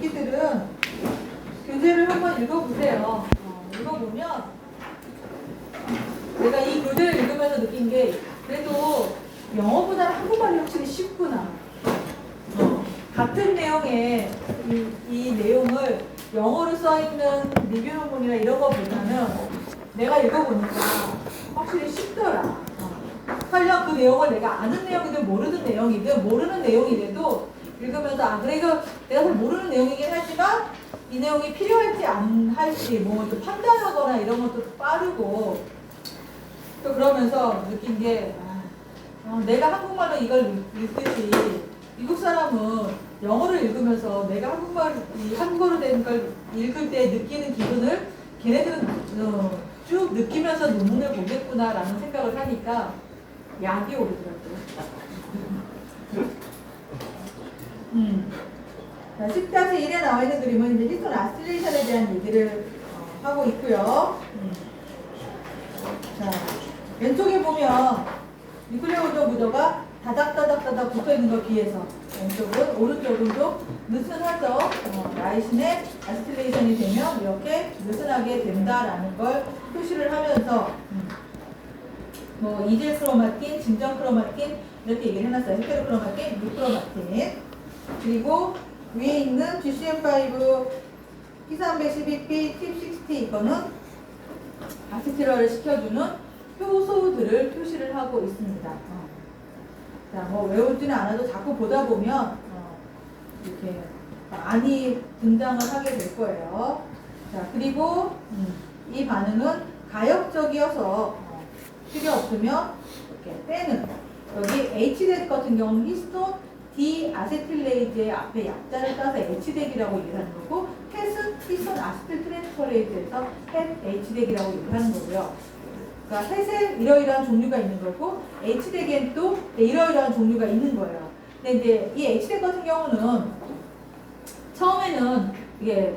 애기들은 교재를 한번 읽어보세요. 읽어보면 내가 이 교재를 읽으면서 느낀 게 그래도 영어보다는 한국말이 확실히 쉽구나. 같은 내용의 이 내용을 영어로 써있는 리뷰 논문이나 이런 거보다는 내가 읽어보니까 확실히 쉽더라. 설령 그 내용을 내가 아는 내용이든 모르는 내용이든 모르는 내용이라도 읽으면서 그래 이거 내가 잘 모르는 내용이긴 하지만 이 내용이 필요할지 안 할지 뭐 또 판단하거나 이런 것도 빠르고 또 그러면서 느낀 게 내가 한국말로 이걸 읽듯이 미국 사람은 영어를 읽으면서 내가 한국어로 된 걸 읽을 때 느끼는 기분을 걔네들은 쭉 느끼면서 논문을 보겠구나라는 생각을 하니까 약이 오르더라고요. 자, 10-1에 나와 있는 그림은 이제 히스톤 아스틸레이션에 대한 얘기를 하고 있고요. 자, 왼쪽에 보면 뉴클레오조 구조가 다닥다닥다닥 붙어있는 걸 비해서 왼쪽은 오른쪽은 느슨하죠. 라이신의 아스틸레이션이 되면 이렇게 느슨하게 된다라는 걸 표시를 하면서 뭐 이질 크로마틴, 진정 크로마틴 이렇게 얘기를 해놨어요. 헤테로 크로마틴, 유크로마틴. 그리고 위에 있는 GCN5 P312P, 팁60 이거는 아세틸화를 시켜주는 효소들을 표시를 하고 있습니다. 자, 뭐 외우지는 않아도 자꾸 보다 보면 이렇게 많이 등장을 하게 될 거예요. 자, 그리고 이 반응은 가역적이어서 필요 없으면 이렇게 빼는 여기 HDEC 같은 경우는 히스톤 디아세틸레이즈의 앞에 약자를 따서 HDEC이라고 얘기하는 거고 햇은 히스톤 아세틸 트랜스퍼레이즈에서 햇 HDEC이라고 얘기하는 거고요. 그러니까 햇에 이러이러한 종류가 있는 거고 HDEC엔 또 이러이러한 종류가 있는 거예요. 근데 이제 이 HDEC 같은 경우는 처음에는 이게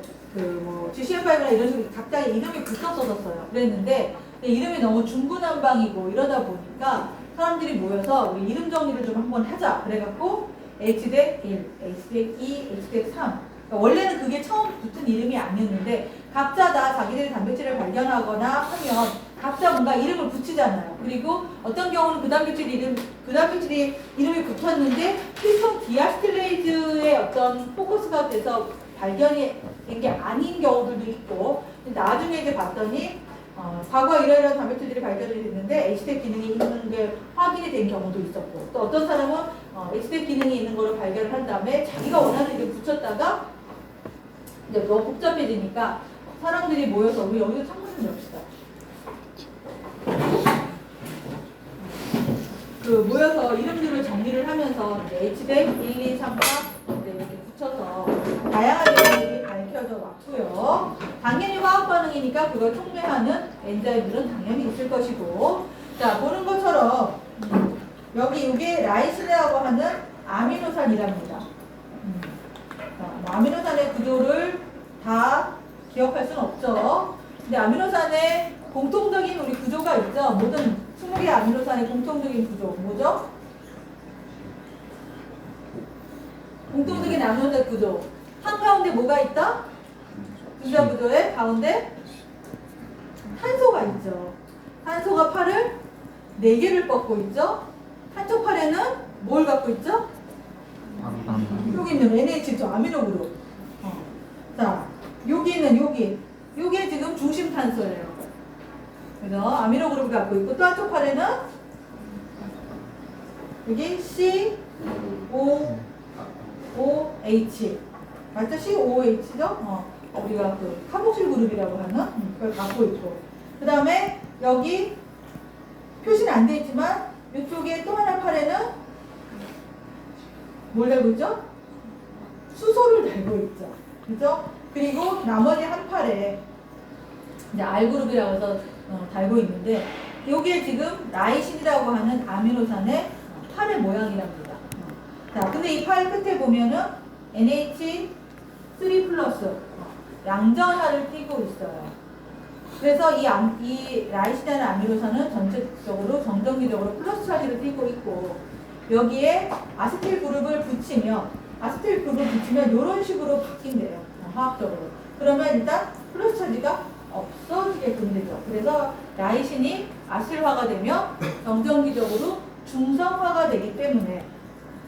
뭐 GCN5나 이런 식으로 각자 이름이 붙었었어요. 그랬는데 이름이 너무 중구난방이고 이러다 보니까 사람들이 모여서 우리 이름 정리를 좀 한번 하자. 그래갖고 HDEC 1, HDEC 2, HDEC 3. 그러니까 원래는 그게 처음 붙은 이름이 아니었는데 각자 다 자기들의 단백질을 발견하거나 하면 각자 뭔가 이름을 붙이잖아요. 그리고 어떤 경우는 그 단백질이 이름이 붙었는데 히스톤 디아스틸레이즈의 어떤 포커스가 돼서 발견이 된 게 아닌 경우들도 있고 나중에 이제 봤더니 과거 이러이러한 단백질들이 발견이 됐는데 HDEC 기능이 있는 게 확인이 된 경우도 있었고 또 어떤 사람은 HDEC 기능이 있는 거를 발견을 한 다음에 자기가 원하는 이름을 붙였다가 이제 너무 복잡해지니까 사람들이 모여서 우리 여기서 창문 좀 엽시다. 모여서 이름들을 정리를 하면서 이제 HDEC 1, 2, 3, 4 이렇게 붙여서 다양한 내용들이 밝혀져 왔고요. 당연히 화학 반응이니까 그걸 촉매하는 엔자임들은 당연히 있을 것이고 자 보는 것처럼 여기 이게 라이신이라고 하는 아미노산이랍니다. 아미노산의 구조를 다 기억할 수는 없죠. 근데 아미노산의 공통적인 우리 구조가 있죠. 모든 20개의 아미노산의 공통적인 구조 뭐죠? 공통적인 아미노산 구조 한가운데 뭐가 있다? 분자 구조의 가운데 탄소가 있죠. 탄소가 팔을 4개를 뻗고 있죠. 한쪽 팔에는 뭘 갖고 있죠? 여기 있는 NH죠. 아미노 그룹. 자, 여기는 요게 지금 중심 탄소예요. 그래서 아미노 그룹을 갖고 있고 또 한쪽 팔에는 여기 COOH 맞죠? COOH죠? 우리가 그 카복실 그룹이라고 하는 그걸 갖고 있고 그 다음에 여기 표시는 안 돼 있지만 이쪽에 또 하나 팔에는 뭘 달고 있죠? 수소를 달고 있죠. 그죠? 그리고 나머지 한 팔에 이제 R그룹이라고 해서 달고 있는데 여기에 지금 라이신이라고 하는 아미노산의 팔의 모양이랍니다. 자, 근데 이 팔 끝에 보면은 NH3 플러스 양전하를 띄고 있어요. 그래서 이 라이신이라는 아미노산은 전체적으로 정정기적으로 플러스 차지를 띄고 있고 여기에 아세틸 그룹을 붙이면 아세틸 그룹을 붙이면 이런 식으로 바뀐대요. 화학적으로. 그러면 일단 플러스 차지가 없어지게끔 되죠. 그래서 라이신이 아실화가 되면 정전기적으로 중성화가 되기 때문에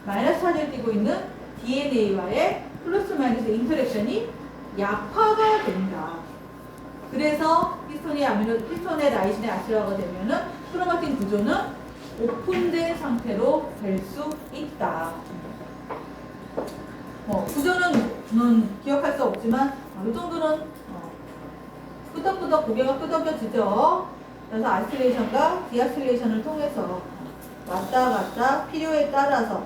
마이너스 차지를 띠고 있는 DNA와의 플러스 마이너스 인터랙션이 약화가 된다. 그래서 히스톤의 라이신의 아실화가 되면은 크로마틴 구조는 오픈된 상태로 될 수 있다. 구조는 기억할 수 없지만 이 정도는 끄덕끄덕 고개가 끄덕여지죠. 그래서 아실레이션과 디아실레이션을 통해서 왔다 갔다 필요에 따라서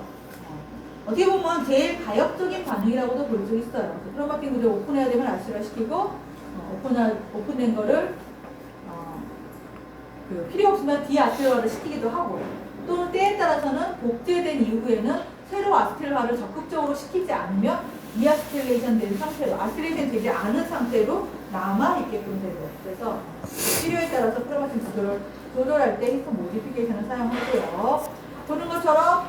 어떻게 보면 제일 가역적인 반응이라고도 볼 수 있어요. 크로마틴 구조 오픈해야 되면 아실화 시키고 오픈된 거를 필요 없으면 디아실화를 시키기도 하고, 또는 때에 따라서는 복제된 이후에는 새로 아스틸화를 적극적으로 시키지 않으면 디아스틸레이션 된 상태로, 아스틸레이션 되지 않은 상태로 남아있게끔 되고, 그래서 필요에 따라서 크로마틴 구조를 조절할 때 히스톤 모디피케이션을 사용하고요. 보는 것처럼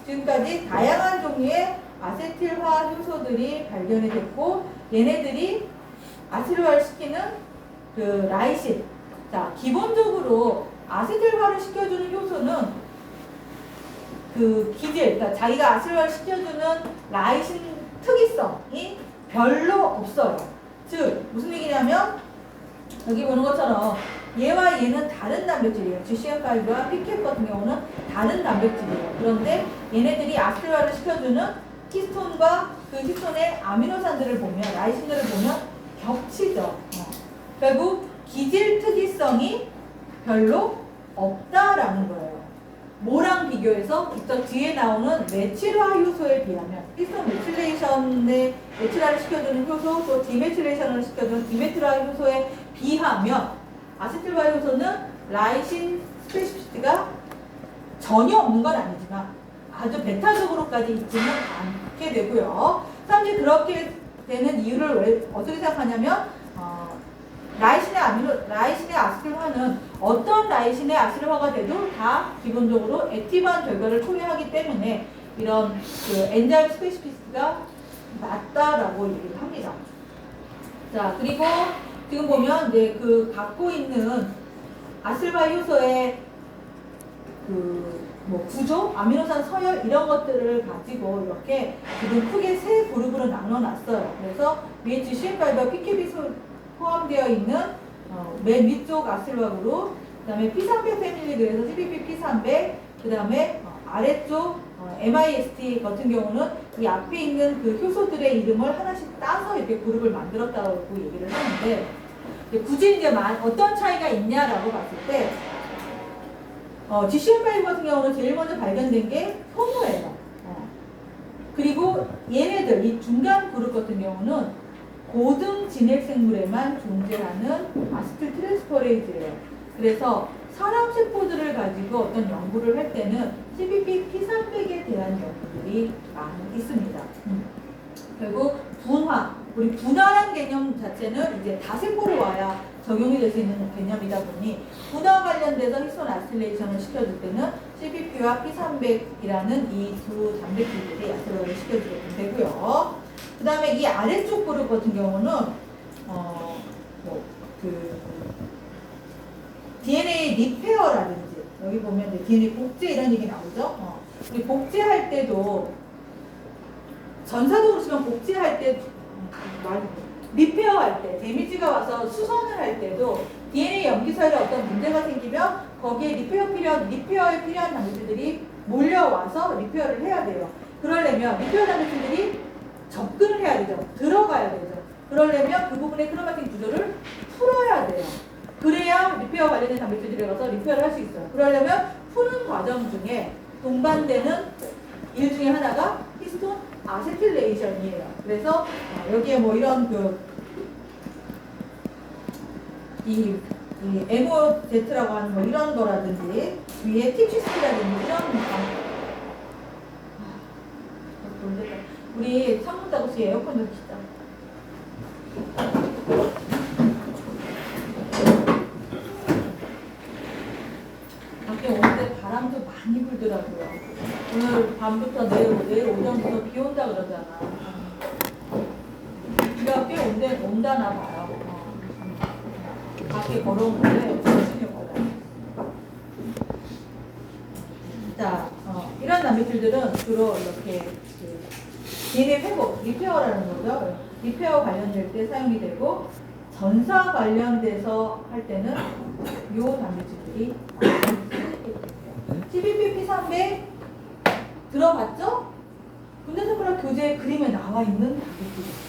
지금까지 다양한 종류의 아세틸화 효소들이 발견이 됐고, 얘네들이 아실화를 시키는 그 라이신. 자, 기본적으로 아세틸화를 시켜주는 효소는 그 기질, 그러니까 자기가 아실화를 시켜주는 라이신 특이성이 별로 없어요. 즉, 무슨 얘기냐면, 여기 보는 것처럼 얘와 얘는 다른 단백질이에요. GCN5와 PCAP 같은 경우는 다른 단백질이에요. 그런데 얘네들이 아실화를 시켜주는 히스톤과 그 히스톤의 아미노산들을 보면, 라이신들을 보면 겹치죠. 결국 기질 특이성이 별로 없다라는 거예요. 뭐랑 비교해서 이따 뒤에 나오는 메칠화 효소에 비하면, 히스톤 메틸레이션의 메칠화를 시켜주는 효소, 또 디메틸레이션을 시켜주는 디메틸화 효소에 비하면 아세틸화 효소는 라이신 스페시피티가 전혀 없는 건 아니지만 아주 베타적으로까지 있지는 않게 되고요. 사람들이 그렇게 되는 이유를 왜 어떻게 생각하냐면, 라이신의 아스틸화는 어떤 라이신의 아스틸화가 돼도 다 기본적으로 액티브한 결과를 초래하기 때문에 이런 그 엔자임 스페시피티가 낮다라고 얘기를 합니다. 자, 그리고 지금 보면 이제 그 갖고 있는 아실화 효소의 그 구조, 아미노산 서열 이런 것들을 가지고 이렇게 지금 크게 세 그룹으로 나눠놨어요. 그래서 위에 GCN5와 PKB 포함되어 있는 맨 위쪽 아실화 그룹, 그 다음에 P300 패밀리, 그래서 CPP P300, 그 다음에 아래쪽 MIST 같은 경우는 이 앞에 있는 그 효소들의 이름을 하나씩 따서 이렇게 그룹을 만들었다고 얘기를 하는데, 굳이 이제 어떤 차이가 있냐라고 봤을 때, GCN5 같은 경우는 제일 먼저 발견된 게 효모예요. 그리고 얘네들, 이 중간 그룹 같은 경우는 고등 진핵생물에만 존재하는 아세틸 트랜스퍼레이즈예요. 그래서 사람 세포들을 가지고 어떤 연구를 할 때는 CPP P300에 대한 연구들이 많이 있습니다. 결국 우리 분화란 개념 자체는 이제 다세포로 와야 적용이 될 수 있는 개념이다 보니, 분화 관련돼서 히스톤 아스틸레이션을 시켜줄 때는 CPP와 P300이라는 이 두 단백질들이 아스틸레이션을 시켜주게 되고요. 그 다음에 이 아래쪽 그룹 같은 경우는 DNA 리페어라든지, 여기 보면 이제 DNA 복제 이런 얘기 나오죠. 우리 복제할 때도, 전사도 그렇지만 복제할 때, 리페어 할 때, 데미지가 와서 수선을 할 때도 DNA 염기서열에 어떤 문제가 생기면 거기에 리페어에 필요한 단백질들이 몰려와서 리페어를 해야 돼요. 그러려면 리페어 단백질들이 접근을 해야 되죠. 들어가야 되죠. 그러려면 그 부분의 크로마틴 구조를 풀어야 돼요. 그래야 리페어 관련된 단백질들이 가서 리페어를 할 수 있어요. 그러려면 푸는 과정 중에 동반되는 일 중에 하나가 히스톤 아세틸레이션이에요. 그래서 여기에 뭐 이런 이 MOZ라고 하는 뭐 이런 거라든지, 위에 TQC라든지 이런 우리 창문 닫고서 에어컨 좀 켜자. 밖에 오는데 바람도 많이 불더라고요. 오늘 밤부터 내일 오전부터 비 온다 그러잖아. 비가 꽤 온다나 봐요. 밖에 걸어오는데 정신이 없거든. 자, 이런 단백질들은 주로 이렇게 DNA 회복, 리페어라는 거죠. 리페어 관련될 때 사용이 되고 전사 관련돼서 할 때는 이 단백질들이 CBP-P300 들어봤죠? 군대선거랑 교재 그림에 나와 있는 단백질이에요.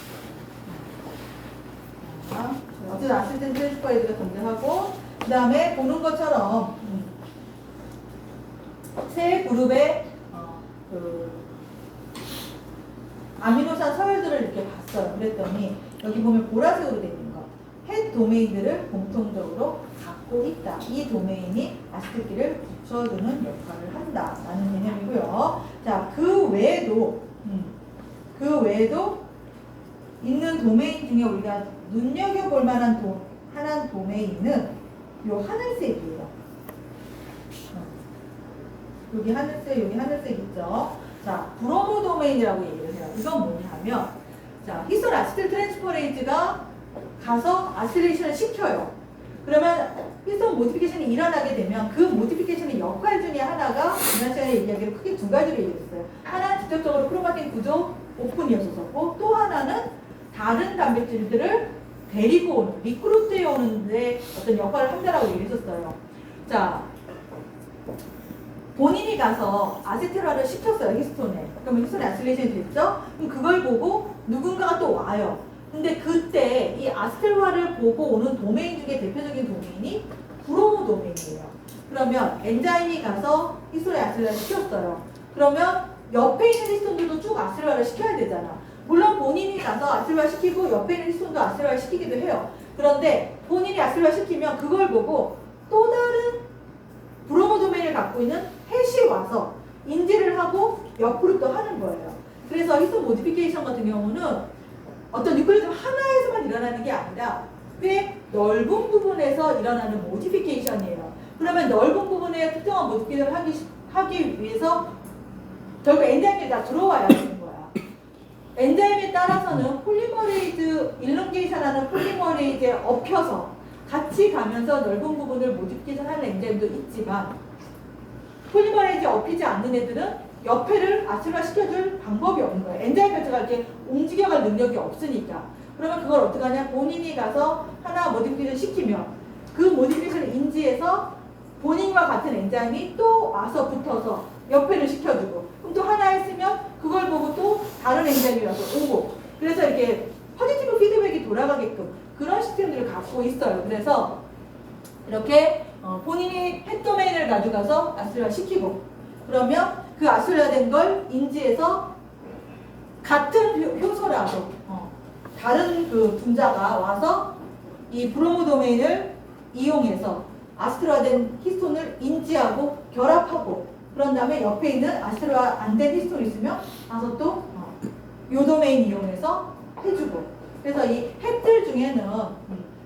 어쨌든 아시튼 트랜스퍼레이드가 존재하고 그 다음에 보는 것처럼 세 그룹의 아미노산 서열들을 이렇게 봤어요. 그랬더니 여기 보면 보라색으로 되어 있는 거 핵 도메인들을 공통적으로 갖고 있다. 이 도메인이 아시트기를 붙여주는 역할을 한다라는 개념이고요. 자, 그 외에도 있는 도메인 중에 우리가 눈여겨볼 만한 하나의 도메인은 요 하늘색이에요. 여기 하늘색, 여기 하늘색 있죠? 자, 브로모 도메인이라고 얘기를 해요. 이건 뭐냐면, 자, 히스톤 아시틸 트랜스퍼레이즈가 가서 아시레이션을 시켜요. 그러면 히스톤 모디피케이션이 일어나게 되면 그 모디피케이션의 역할 중에 하나가 지난 시간에 얘기하기로 크게 두 가지로 얘기했어요. 하나는 직접적으로 크로마틴 구조 오픈이었었고 또 하나는 다른 단백질들을 데리고 오는, 리크루트해 오는데 어떤 역할을 한다라고 얘기했었어요. 자, 본인이 가서 아세트라를 시켰어요, 히스톤에. 그러면 히스톤에 아실레이션이 됐죠? 그럼 그걸 보고 누군가가 또 와요. 근데 그때 이 아스텔화를 보고 오는 도메인 중에 대표적인 도메인이 브로모 도메인이에요. 그러면 엔자임이 가서 히스톤에 아실레이션을 시켰어요. 그러면 옆에 있는 히스톤들도 쭉 아실레이션을 시켜야 되잖아. 물론 본인이 가서 아실레이션 시키고 옆에 있는 히스톤도 아실레이션 시키기도 해요. 그런데 본인이 아실레이션 시키면 그걸 보고 또 다른 브로모 도메인을 갖고 있는 햇이 와서 인지를 하고 옆으로 또 하는 거예요. 그래서 히스톤 모디피케이션 같은 경우는 어떤 뉴클리즘 하나에서만 일어나는 게 아니라 꽤 넓은 부분에서 일어나는 모디피케이션이에요. 그러면 넓은 부분에 특정한 모디피케이션을 하기 위해서 결국 엔자임이 다 들어와야 되는 거야. 엔자임에 따라서는 폴리머레이즈 일롱게이션하는 폴리머레이즈에 엎혀서 같이 가면서 넓은 부분을 모디피케이션 하는 엔자임도 있지만 폴리머레이즈에 엎이지 않는 애들은 옆에를 아실화 시켜줄 방법이 없는 거예요. 엔자임 자체가 이렇게 움직여갈 능력이 없으니까. 그러면 그걸 어떻게 하냐? 본인이 가서 하나 모디피케이션 시키면 그 모디피케이션을 인지해서 본인과 같은 엔자임이 또 와서 붙어서 옆에를 시켜주고 그럼 또 하나 했으면 그걸 보고 또 다른 엔자임이 와서 오고 그래서 이렇게 포지티브 피드백이 돌아가게끔 그런 시스템들을 갖고 있어요. 그래서 이렇게 본인이 핵 도메인을 가져가서 아실화 시키고 그러면 그 아실화된 걸 인지해서 같은 효소라도 다른 그 분자가 와서 이 브로모 도메인을 이용해서 아스트라된 히스톤을 인지하고 결합하고 그런 다음에 옆에 있는 아스트라 안 된 히스톤이 있으면 가서 또 요 도메인 이용해서 해주고 그래서 이 핵들 중에는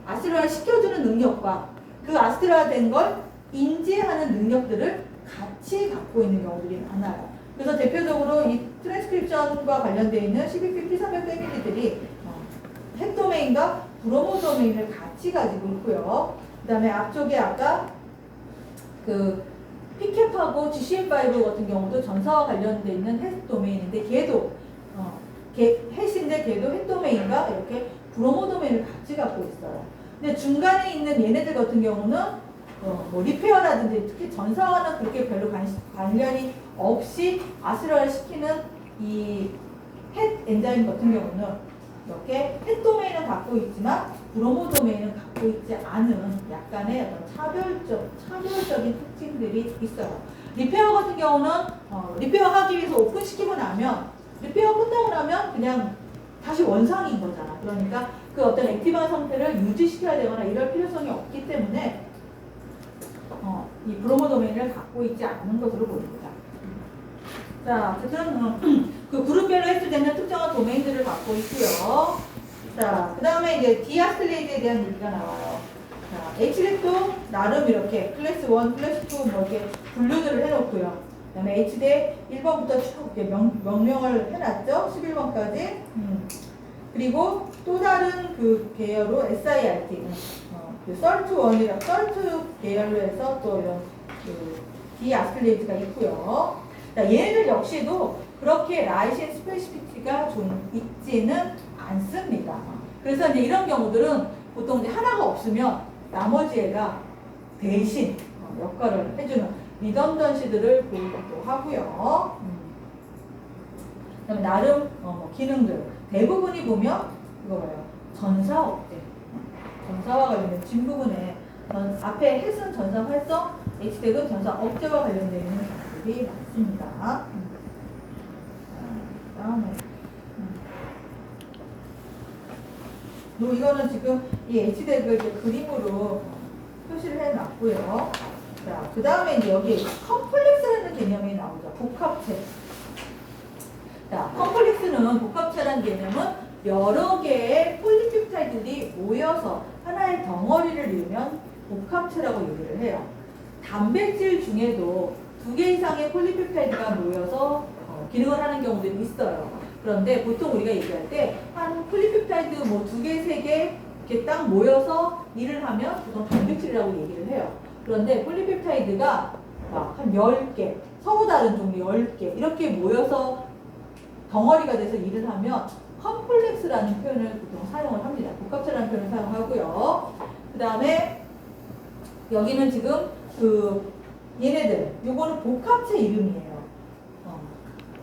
아스트라를 시켜주는 능력과 그 아스트라 된 걸 인지하는 능력들을 같이 갖고 있는 경우들이 많아요. 그래서 대표적으로 이 트랜스크립션과 관련되어 있는 CBP-P300 패밀리들이 핵 도메인과 브로모 도메인을 같이 가지고 있고요. 그 다음에 앞쪽에 아까 그 PCAP하고 GCN5 같은 경우도 전사와 관련되어 있는 핵 도메인인데 걔도 핵인데 걔도 핵 도메인과 이렇게 브로모 도메인을 같이 갖고 있어요. 근데 중간에 있는 얘네들 같은 경우는 뭐 리페어라든지 특히 전사와는 그렇게 별로 관련이 없이 아스라를 시키는 이 핵 엔자임 같은 경우는 이렇게 핵 도메인을 갖고 있지만 브로모 도메인을 갖고 있지 않은 약간의 어떤 차별적인 특징들이 있어요. 리페어 같은 경우는 리페어 하기 위해서 오픈시키고 나면 리페어 끝나고 나면 그냥 다시 원상인 거잖아. 그러니까 그 어떤 액티브한 상태를 유지시켜야 되거나 이럴 필요성이 없기 때문에 이 브로모 도메인을 갖고 있지 않는 것으로 보입니다. 자, 어쨌든 그 그룹별로 해수되는 특정한 도메인들을 갖고 있고요. 자, 그 다음에 이제 디아스틸레이드에 대한 얘기가 나와요. 자, H랩도 나름 이렇게 클래스 1, 클래스 2 뭐 이렇게 분류들을 해놓고요. 그다음에 H대 1번부터 쭉 이렇게 명명을 해놨죠. 11번까지. 그리고 또 다른 그 계열로 SIRT, 그 썰트1이랑 썰트 계열로 해서 또 이런 그 디아스필레이트가 있고요. 자, 얘네들 역시도 그렇게 라이신 스페시피티가 좀 있지는 않습니다. 그래서 이제 이런 경우들은 보통 이제 하나가 없으면 나머지 애가 대신 역할을 해주는 리던던시들을 보이기도 하고요. 그다음에 나름 기능들 대부분이 보면 이거 봐요. 전사업체, 전사와 관련된 뒷 부분에 앞에 핵은 전사 활성, H택은 전사 업체와 관련되어 있는 것들이 많습니다. 다음에 이거는 지금 이 H택을 그림으로 표시를 해놨고요. 자, 그 다음에 이제 여기 컴플렉스라는 개념이 나오죠. 복합체. 자, 컴플렉스는 복합체라는 개념은 여러 개의 폴리펩타이드들이 모여서 하나의 덩어리를 이루면 복합체라고 얘기를 해요. 단백질 중에도 2개 이상의 폴리펩타이드가 모여서 기능을 하는 경우들이 있어요. 그런데 보통 우리가 얘기할 때 한 폴리펩타이드 뭐 2개, 3개 이렇게 딱 모여서 일을 하면 보통 단백질이라고 얘기를 해요. 그런데 폴리펩타이드가 막 한 10개, 서로 다른 종류 10개 이렇게 모여서 덩어리가 돼서 일을 하면 컴플렉스라는 표현을 보통 사용을 합니다. 복합체라는 표현을 사용하고요. 그 다음에 여기는 지금 그 얘네들, 요거는 복합체 이름이에요.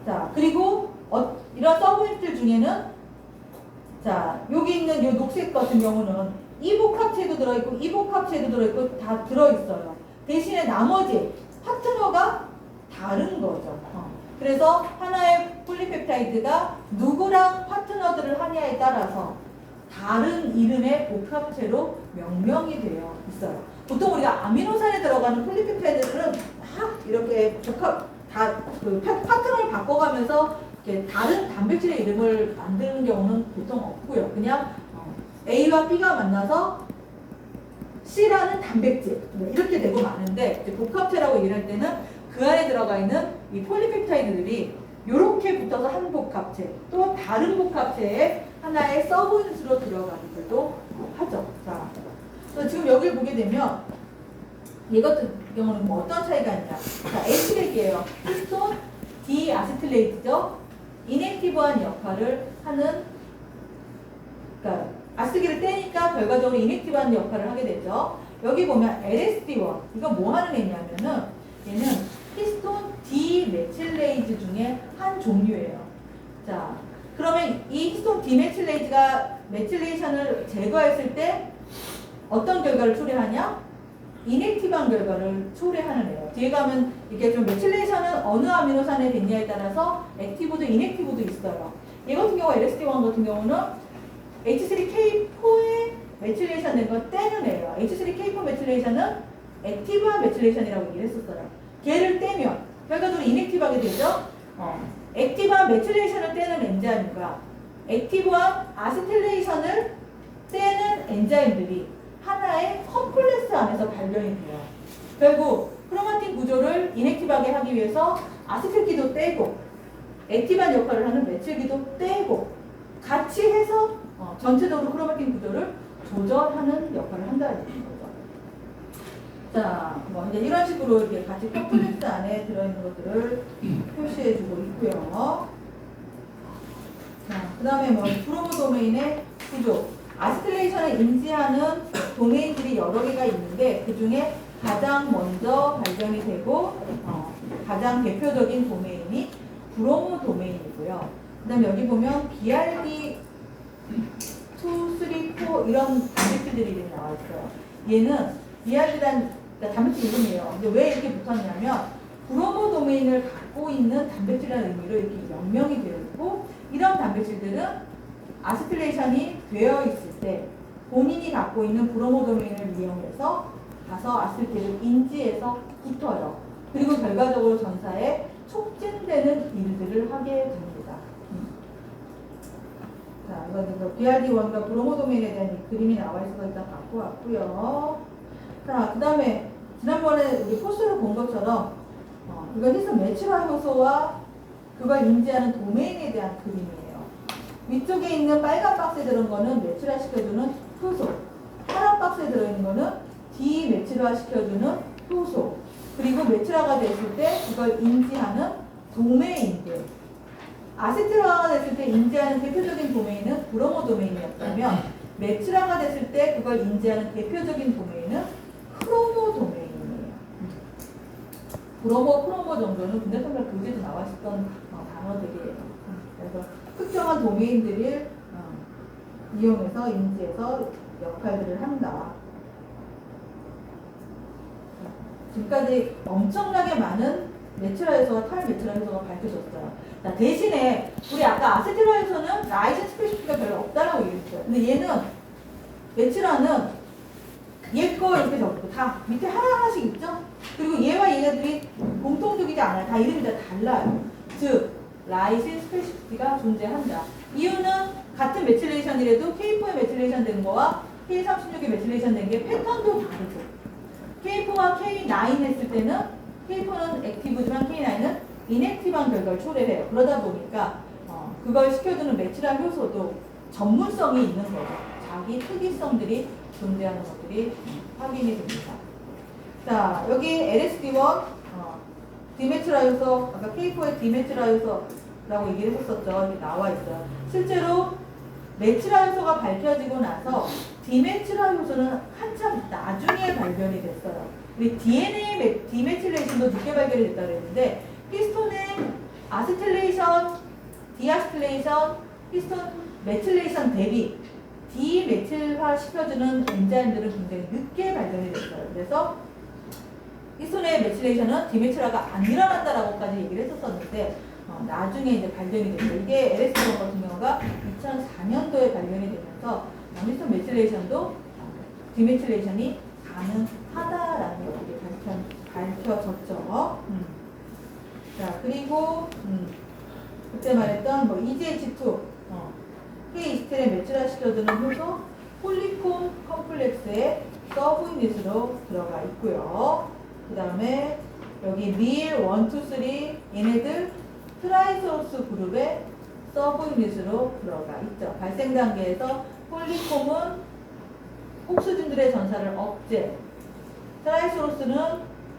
자, 그리고 이런 서브유닛들 중에는 자, 여기 있는 요 녹색 같은 경우는 이 복합체도 들어있고 이 복합체도 들어있고 다 들어있어요. 대신에 나머지 파트너가 다른 거죠. 그래서 하나의 폴리펩타이드가 누구랑 파트너들을 하냐에 따라서 다른 이름의 복합체로 명명이 되어 있어요. 보통 우리가 아미노산에 들어가는 폴리펩타이드들은 막 이렇게 그 파트너를 바꿔가면서 이렇게 다른 단백질의 이름을 만드는 경우는 보통 없고요. 그냥 A와 B가 만나서 C라는 단백질 이렇게 되고 마는데 복합체라고 얘기할 때는 그 안에 들어가 있는 이 폴리펩타이드들이 이렇게 붙어서 한 복합체 또 다른 복합체의 하나의 서브유닛으로 들어가기도 하죠. 자, 그래서 지금 여기를 보게 되면 이것도 경우는 뭐 어떤 차이가 있냐? 자, H액이에요. 히스톤 디아세틸레이트죠. 이넥티브한 역할을 하는, 그러니까 아스기를 떼니까 결과적으로 이넥티브한 역할을 하게 되죠. 여기 보면 LSD1 이거 뭐 하는 애냐면은 얘는 히스톤 디메틸레이즈 중에 한 종류예요. 자, 그러면 이 히스톤 디메틸레이즈가 메틸레이션을 제거했을 때 어떤 결과를 초래하냐? 이넥티브한 결과를 초래하는 애예요. 뒤에 가면 이게 좀 메틸레이션은 어느 아미노산에 됐냐에 따라서 액티브도 이넥티브도 있어요. 얘 같은 경우 LSD1 같은 경우는 H3K4에 메틸레이션 된 거 떼는 애예요. H3K4 메틸레이션은 액티브한 메틸레이션이라고 얘기를 했었어요. 걔를 떼면 결과적으로 이넥티브하게 되죠. 액티브한 메틸레이션을 떼는 엔자임과 액티브한 아세틸레이션을 떼는 엔자임들이 하나의 컴플렉스 안에서 발견이 돼요. 결국 크로마틴 구조를 이넥티브하게 하기 위해서 아세틸기도 떼고 액티브한 역할을 하는 메틸기도 떼고 같이 해서 전체적으로 크로마틴 구조를 조절하는 역할을 한다는 거죠. 자, 뭐 이제 이런 식으로 이렇게 같이 컴플렉스 안에 들어있는 것들을 표시해주고 있고요. 자, 그 다음에 뭐 브로모 도메인의 구조. 아세틸레이션을 인지하는 도메인들이 여러 개가 있는데 그 중에 가장 먼저 발견이 되고 가장 대표적인 도메인이 브로모 도메인이고요. 그 다음에 여기 보면 BRD 2, 3, 4 이런 단백질들이 나와 있어요. 얘는 BRD란 단백질 이름이에요. 근데 왜 이렇게 붙었냐면 브로모 도메인을 갖고 있는 단백질이라는 의미로 이렇게 명명이 되어 있고 이런 단백질들은 아세틸레이션이 되어 있을 때 본인이 갖고 있는 브로모 도메인을 이용해서 가서 아세틸을 인지해서 붙어요. 그리고 결과적으로 전사에 촉진되는 일들을 하게 됩니다. 자, 이건 BRD1과 브로모 도메인에 대한 이 그림이 나와 있어서 일단 갖고 왔고요. 자, 그 다음에 지난번에 우리 포스로 본 것처럼 이건 히스톤 메추라 효소와 그걸 인지하는 도메인에 대한 그림이에요. 위쪽에 있는 빨간 박스에 들어온 거는 메추라 시켜주는 효소, 파란 박스에 들어있는 거는 디메추라 시켜주는 효소, 그리고 메추라가 됐을 때 그걸 인지하는 도메인들. 아세틸화가 됐을 때 인지하는 대표적인 도메인은 브로모 도메인이었다면 메추라가 됐을 때 그걸 인지하는 대표적인 도메인은 크로모 도메인이에요. 브로모, 크로모 정도는 군대 선발 교재도 나왔었던 단어들이에요. 그래서 특정한 도메인들을 이용해서 인지해서 역할들을 한다. 지금까지 엄청나게 많은 메추라 요소가 탈메추라 요소가 밝혀졌어요. 자, 대신에 우리 아까 아세틸화에서는 라이신 스페시피가 별로 없다라고 얘기했어요. 근데 얘는 메추라는 얘 거 이렇게 적고 다 밑에 하나하나씩 있죠? 그리고 얘와 얘네들이 공통적이지 않아요. 다 이름이 다 달라요. 즉 라이신 스페시피가 존재한다. 이유는 같은 메틸레이션이라도 K4에 메틸레이션 된 거와 K36에 메틸레이션 된 게 패턴도 다르죠. K4와 K9 했을 때는 K4는 액티브지만 K9은 인액티브한 결과를 초래해요. 그러다 보니까 그걸 시켜주는 메추라 효소도 전문성이 있는 거죠. 자기 특이성들이 존재하는 것들이 확인이 됩니다. 자, 여기 LSD1 디메추라 효소, 아까 K4의 디메추라 효소라고 얘기를 했었죠. 여기 나와 있어요. 실제로 메추라 효소가 밝혀지고 나서 디메추라 효소는 한참 나중에 발견이 됐어요. 우리 DNA 디메틸레이션도 늦게 발견이 됐다고 그랬는데 히스톤의 아세틸레이션, 디아스틸레이션, 히스톤 메틸레이션 대비 디메틸화 시켜주는 엔자임들은 굉장히 늦게 발견이 됐어요. 그래서 히스톤의 메틸레이션은 디메틸화가 안 일어난다라고까지 얘기를 했었었는데 나중에 이제 발견이 됐어요. 이게 LSD 같은 경우가 2004년도에 발견이 되면서 히스톤 메틸레이션도 디메틸레이션이 가능하다라는 것들이 밝혀졌죠. 자, 그리고 그때 말했던 EGH2 K-이스틸에 메추라 시켜주는 효소 폴리콤 컴플렉스의 서브유닛으로 들어가 있고요. 그 다음에 여기 밀 1, 2, 3 얘네들 트라이소스 그룹의 서브유닛으로 들어가 있죠. 발생 단계에서 폴리콤은 옥수진들의 전사를 억제, 트라이소스는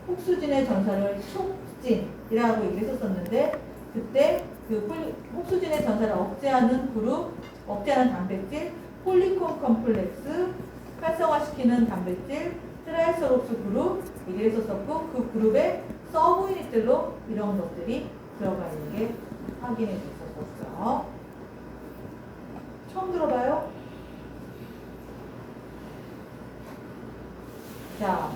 옥수진의 전사를 촉진이라고 얘기했었는데 그때 그 옥수진의 전사를 억제하는 그룹, 억제하는 단백질, 폴리콤 컴플렉스, 활성화시키는 단백질, 트라이소록스 그룹 얘기를 했었었고 그 그룹의 서브유닛들로 이런 것들이 들어가 있는 게 확인이 됐었었죠. 처음 들어봐요? 자,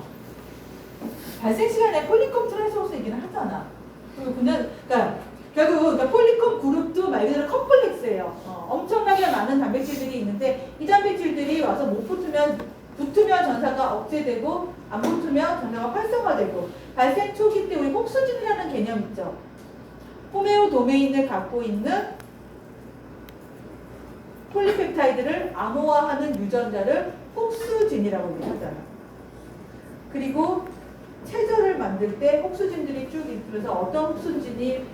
발생 시간에 폴리콤 트라이소록스 얘기는 하잖아. 그러니까 결국 폴리콤 그룹도 말 그대로 컴플렉스예요. 엄청나게 많은 단백질들이 있는데 이 단백질들이 와서 못 붙으면 전사가 억제되고 안 붙으면 전사가 활성화되고 발생 초기 때 우리 옥수진이라는 개념 있죠. 호메오 도메인을 갖고 있는 폴리펩타이드를 암호화하는 유전자를 옥수진이라고 얘기하잖아. 그리고 체저를 만들 때 옥수진들이 쭉 있으면서 어떤 옥수진이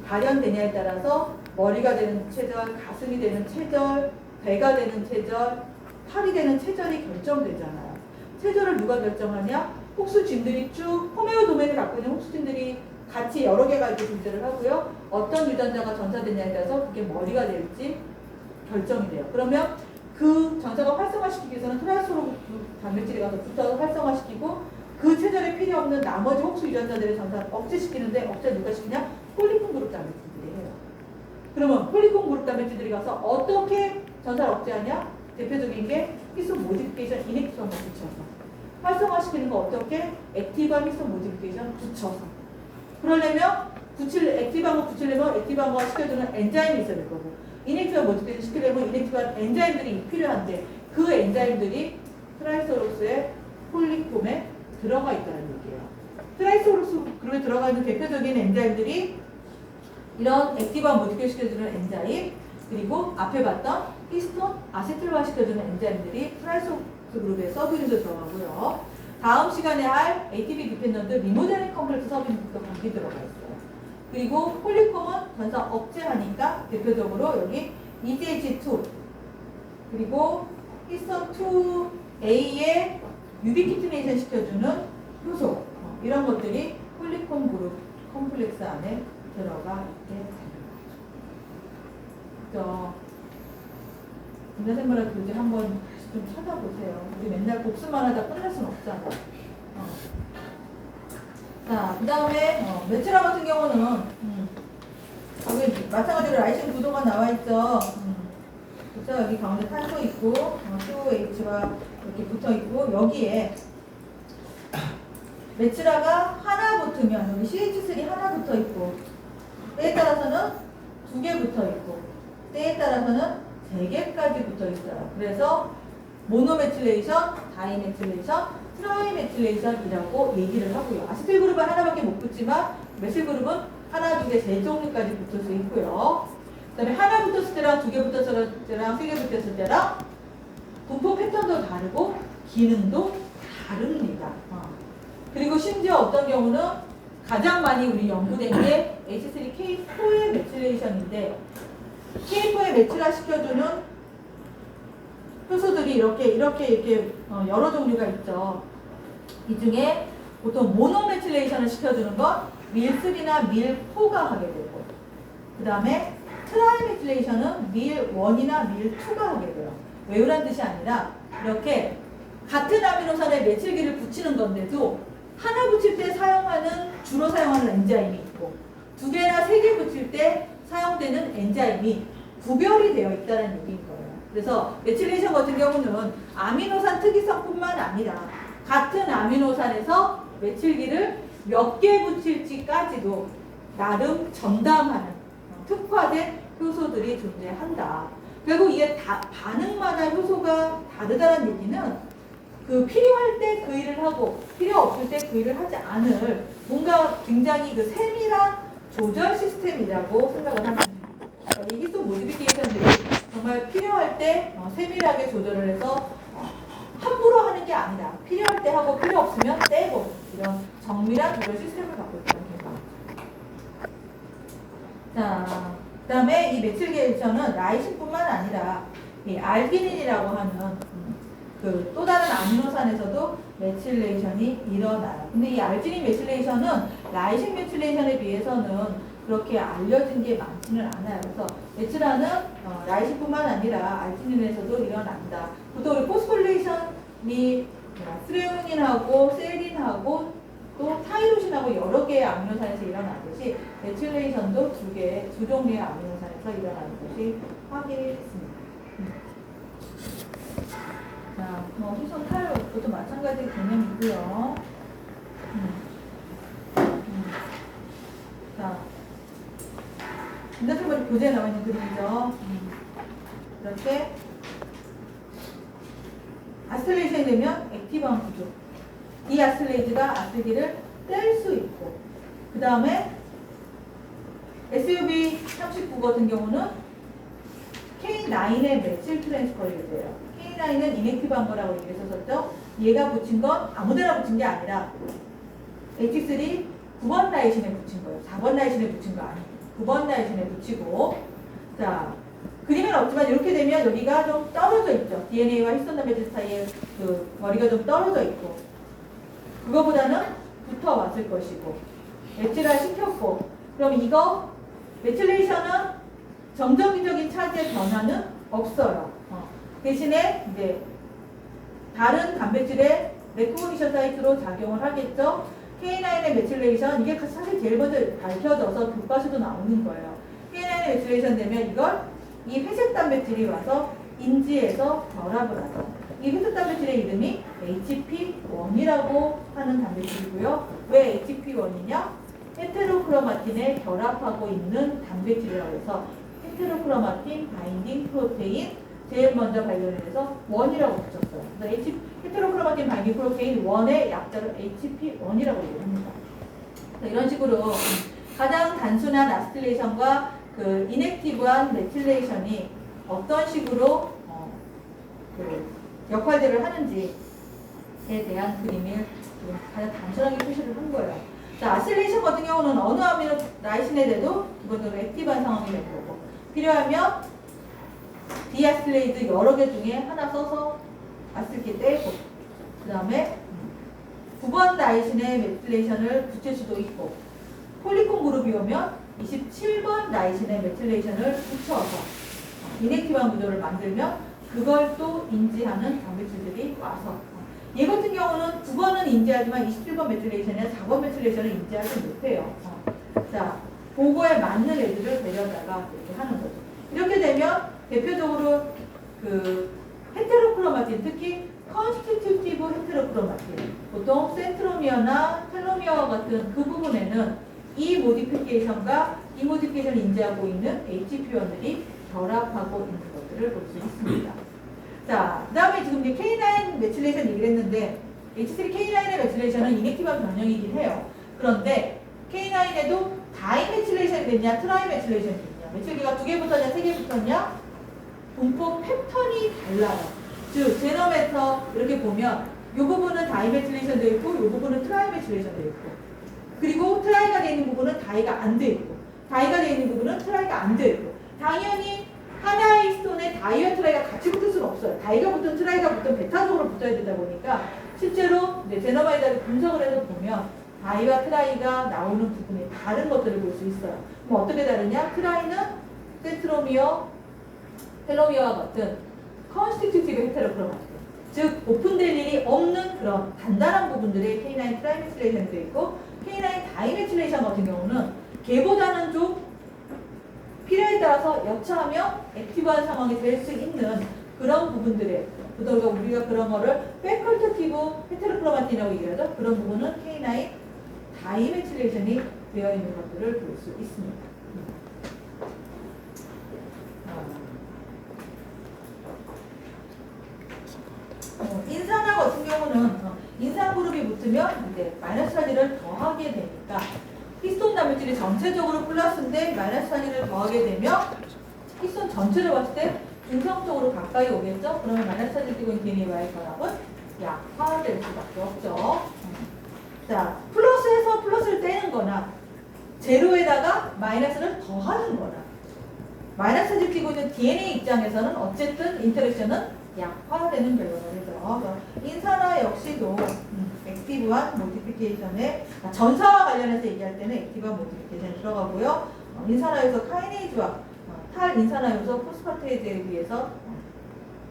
발현되냐에 따라서 머리가 되는 체절, 가슴이 되는 체절, 배가 되는 체절, 팔이 되는 체절이 결정되잖아요. 체절을 누가 결정하냐? 옥수진들이 쭉 호메오 도메인을 갖고 있는 옥수진들이 같이 여러 개가 이렇게 존재를 하고요. 어떤 유전자가 전사되냐에 따라서 그게 머리가 될지 결정이 돼요. 그러면 그 전사가 활성화시키기 위해서는 트라이소록 단백질이 가서 붙어서 활성화시키고 그 체절에 필요 없는 나머지 옥수 유전자들의 전사를 억제시키는데 억제 누가 시키냐? 폴리콤 그룹 단백질들이 해요. 그러면 폴리콤 그룹 단백질들이 가서 어떻게 전사를 억제하냐? 대표적인 게 히스톤 모디피케이션 이넥티브한 거 붙여서 활성화시키는 거 어떻게? 액티브한 히스톤 모디피케이션 붙여서 그러려면 액티브한 거 붙이려면 액티브한 거 시켜주는 엔자임이 있어야 될 거고 이넥티브한 모디피케이션 시키려면 이넥티브한 엔자임들이 필요한데 그 엔자임들이 트라이소록스의 폴리콤에 들어가 있다는 얘기예요. 트라이소록스 그룹에 들어가 있는 대표적인 엔자임들이 이런 액티브한 모디피케이션 시켜주는 엔자임 그리고 앞에 봤던 히스톤 아세틸화 시켜주는 엔자임들이 트라이소록스 그룹의 서브유닛으로 들어가고요. 다음 시간에 할 ATP 디펜던트 리모델링 컴플렉스 서브유닛도 거기 들어가 있어요. 그리고 폴리콤은 전사 억제하니까 대표적으로 여기 EDH2 그리고 히스톤 2A에 유비키티네이션 시켜주는 효소 이런 것들이 폴리콤 그룹 컴플렉스 안에 들어가 있게 됩니다. 그죠? 인자생물학 교재 한번 좀 찾아보세요. 우리 맨날 복습만 하다 끝날 순 없잖아. 자, 그 다음에 메치라 같은 경우는 여기 마찬가지로 라이신 구도가 나와 있죠. 그렇죠? 여기 가운데 탄소 있고 COH가 이렇게 붙어 있고 여기에 메치라가 하나 붙으면 여기 CH3 하나 붙어 있고 때에 따라서는 2개 붙어 있고 때에 따라서는 3개까지 붙어 있어요. 그래서 모노메틸레이션, 다이메틸레이션, 트라이메틸레이션이라고 얘기를 하고요. 아시틸 그룹은 하나밖에 못 붙지만 메틸 그룹은 하나, 2개, 3종류까지 붙을 수 있고요. 그 다음에 하나 붙었을 때랑 2개 붙었을 때랑 3개 붙었을 때랑 분포 패턴도 다르고 기능도 다릅니다. 그리고 심지어 어떤 경우는 가장 많이 우리 연구된 게 H3K4의 메틸레이션인데 K4에 메틸화 시켜주는 효소들이 이렇게 여러 종류가 있죠. 이 중에 보통 모노메틸레이션을 시켜주는 건 밀3나 밀4가 하게 되고 그 다음에 트라이메틸레이션은 밀1이나 밀2가 하게 돼요. 외우란 뜻이 아니라 이렇게 같은 아미노산에 메틸기를 붙이는 건데도 하나 붙일 때 주로 사용하는 엔자임이 있고 2개나 3개 붙일 때 사용되는 엔자임이 구별이 되어 있다는 얘기인 거예요. 그래서 메틸레이션 같은 경우는 아미노산 특이성뿐만 아니라 같은 아미노산에서 메틸기를 몇 개 붙일지까지도 나름 전담하는 특화된 효소들이 존재한다. 결국 이게 반응마다 효소가 다르다는 얘기는 그 필요할 때 그 일을 하고 필요 없을 때 그 일을 하지 않을 뭔가 굉장히 그 세밀한 조절 시스템이라고 생각을 합니다. 이 히스톤 모디피케이션들이 정말 필요할 때 세밀하게 조절을 해서 함부로 하는 게 아니라 필요할 때 하고 필요 없으면 떼고 이런 정밀한 조절 시스템을 갖고 있다는 거죠. 자, 그 다음에 이 메틸게이션은 라이신뿐만 아니라 이 알기닌이라고 하는 그 또 다른 아미노산에서도 메틸레이션이 일어나요. 근데 이 알지닌 메틸레이션은 라이신 메틸레이션에 비해서는 그렇게 알려진 게 많지는 않아요. 그래서 메틸라는 라이신뿐만 아니라 알지닌에서도 일어난다. 보통 우리 포스폴레이션이 스레오닌하고 세린하고 또 타이로신하고 여러 개의 아미노산에서 일어나듯이 메틸레이션도 두 종류의 아미노산에서 일어나는 것이 확인됐습니다. 자, 희손 탈도 마찬가지 개념이고요. 자, 인자생물 교재에 나와 있는 그림이죠. 이렇게 아스텔레이션이 되면 액티브한 구조. 이 아스텔레이즈가 아스기를 뗄 수 있고, 그 다음에 SUB39 같은 경우는 K9의 메틸 트랜스퍼를 돼요. K9은 인액티브한 거라고 얘기했었죠. 얘가 붙인 건 아무데나 붙인 게 아니라 H3 9번 라이신에 붙인 거예요. 4번 라이신에 붙인 거 아니에요. 9번 라이신에 붙이고, 자, 그림은 없지만 이렇게 되면 여기가 좀 떨어져 있죠. DNA와 히스톤 단백질 사이에 그 거리가 좀 떨어져 있고, 그거보다는 붙어 왔을 것이고, 메틸화 시켰고, 그럼 이거 메틸레이션은 정적이적인 차지의 변화는 없어요. 대신에 이제 다른 단백질의 레코그니션 사이트로 작용을 하겠죠. K9의 메틸레이션, 이게 사실 제일 먼저 밝혀져서 교과서도 나오는 거예요. K9의 메틸레이션 되면 이걸 이 회색 단백질이 와서 인지해서 결합을 하죠. 이 회색 단백질의 이름이 HP1이라고 하는 단백질이고요. 왜 HP1이냐? 헤테로크로마틴에 결합하고 있는 단백질이라고 해서 헤테로크로마틴 바인딩 프로테인 제일 먼저 발견해서 1이라고 붙였어요. 그래서 헤테로크로마틴 바인딩 프로테인 1의 약자를 HP1이라고 얘기합니다. 이런 식으로 가장 단순한 아스틸레이션과 그 인액티브한 메틸레이션이 어떤 식으로 그 역할들을 하는지에 대한 그림을 가장 단순하게 표시를 한 거예요. 자, 자, 아실레이션 같은 경우는 어느 아미노 라이신에 대도 기본적으로 액티브한 상황이 될 거고, 필요하면 디아실레이드 여러 개 중에 하나 써서 아실기 떼고, 그 다음에 9번 라이신의 메틸레이션을 붙일 수도 있고, 폴리콘 그룹이 오면 27번 라이신의 메틸레이션을 붙여서 이넥티브한 구조를 만들면 그걸 또 인지하는 단백질들이 와서, 얘 같은 경우는 9번은 인지하지만 27번 메틸레이션이나 4번 메틸레이션을 인지하지 못해요. 자, 그거에 맞는 애들을 데려다가 이렇게 하는 거죠. 이렇게 되면 대표적으로 그 헤테로크로마틴, 특히 컨스티튜티브 헤테로크로마틴, 보통 센트로미어나 텔로미어와 같은 그 부분에는 이 모디피케이션과 이 모디피케이션을 인지하고 있는 HP원들이 결합하고 있는 것들을 볼 수 있습니다. 자, 그 다음에 지금 이제 K9 메틸레이션 얘기를 했는데, H3K9의 메틸레이션은 이넥티브한 변형이긴 해요. 그런데 K9에도 다이 메틸레이션이 됐냐, 트라이 메틸레이션이 됐냐, 메틸기가 2개 붙었냐, 3개 붙었냐, 분포 패턴이 달라요. 즉, 제너메터 이렇게 보면 이 부분은 다이 메틸레이션 되어 있고, 이 부분은 트라이 메틸레이션 되어 있고, 그리고 트라이가 되어 있는 부분은 다이가 안 되어 있고, 다이가 되어 있는 부분은 트라이가 안 되어 있고, 당연히 하나의 히스톤에 다이와 트라이가 같이 붙을 수는 없어요. 다이가 붙든 트라이가 붙든 베타적으로 붙어야 되다 보니까 실제로 이제 제너마이다를 분석을 해서 보면 다이와 트라이가 나오는 부분에 다른 것들을 볼 수 있어요. 그럼 어떻게 다르냐? 트라이는 센트로미어, 텔로미어와 같은 컨스티튜티브 헤테로크로마틴, 즉 오픈될 일이 없는 그런 단단한 부분들의 K9 트라이메틸레이션이 되어 있고, K9 다이메틸레이션 같은 경우는 걔보다는 좀 필요에 따라서 여차하면 액티브한 상황이 될 수 있는 그런 부분들에, 그러니까 우리가 그런 거를 패컬터티브 헤테로크로마틴이라고 얘기하죠. 그런 부분은 K9 다이메틸레이션이 되어 있는 것들을 볼 수 있습니다. 인산화 같은 경우는 인산 그룹이 붙으면 이제 마이너스 차지를 더하게 되니까, 히스톤 단백질이 전체적으로 플러스인데 마이너스 차지를 더하게 되면 히스톤 전체를 봤을 때 중성적으로 가까이 오겠죠? 그러면 마이너스 차지를 띄고 있는 DNA와의 결합은 약화될 수밖에 없죠. 자, 플러스에서 플러스를 떼는 거나 제로에다가 마이너스를 더하는 거나, 마이너스 차지를 띄고 있는 DNA 입장에서는 어쨌든 인터랙션은 약화되는 결과가 되죠. 인산화 역시도 액티브한 모디피케이션에, 전사와 관련해서 얘기할 때는 액티브한 모디피케이션이 들어가고요. 인산화요소 카이네이즈와 탈인산화 요소 포스파테이즈에 비해서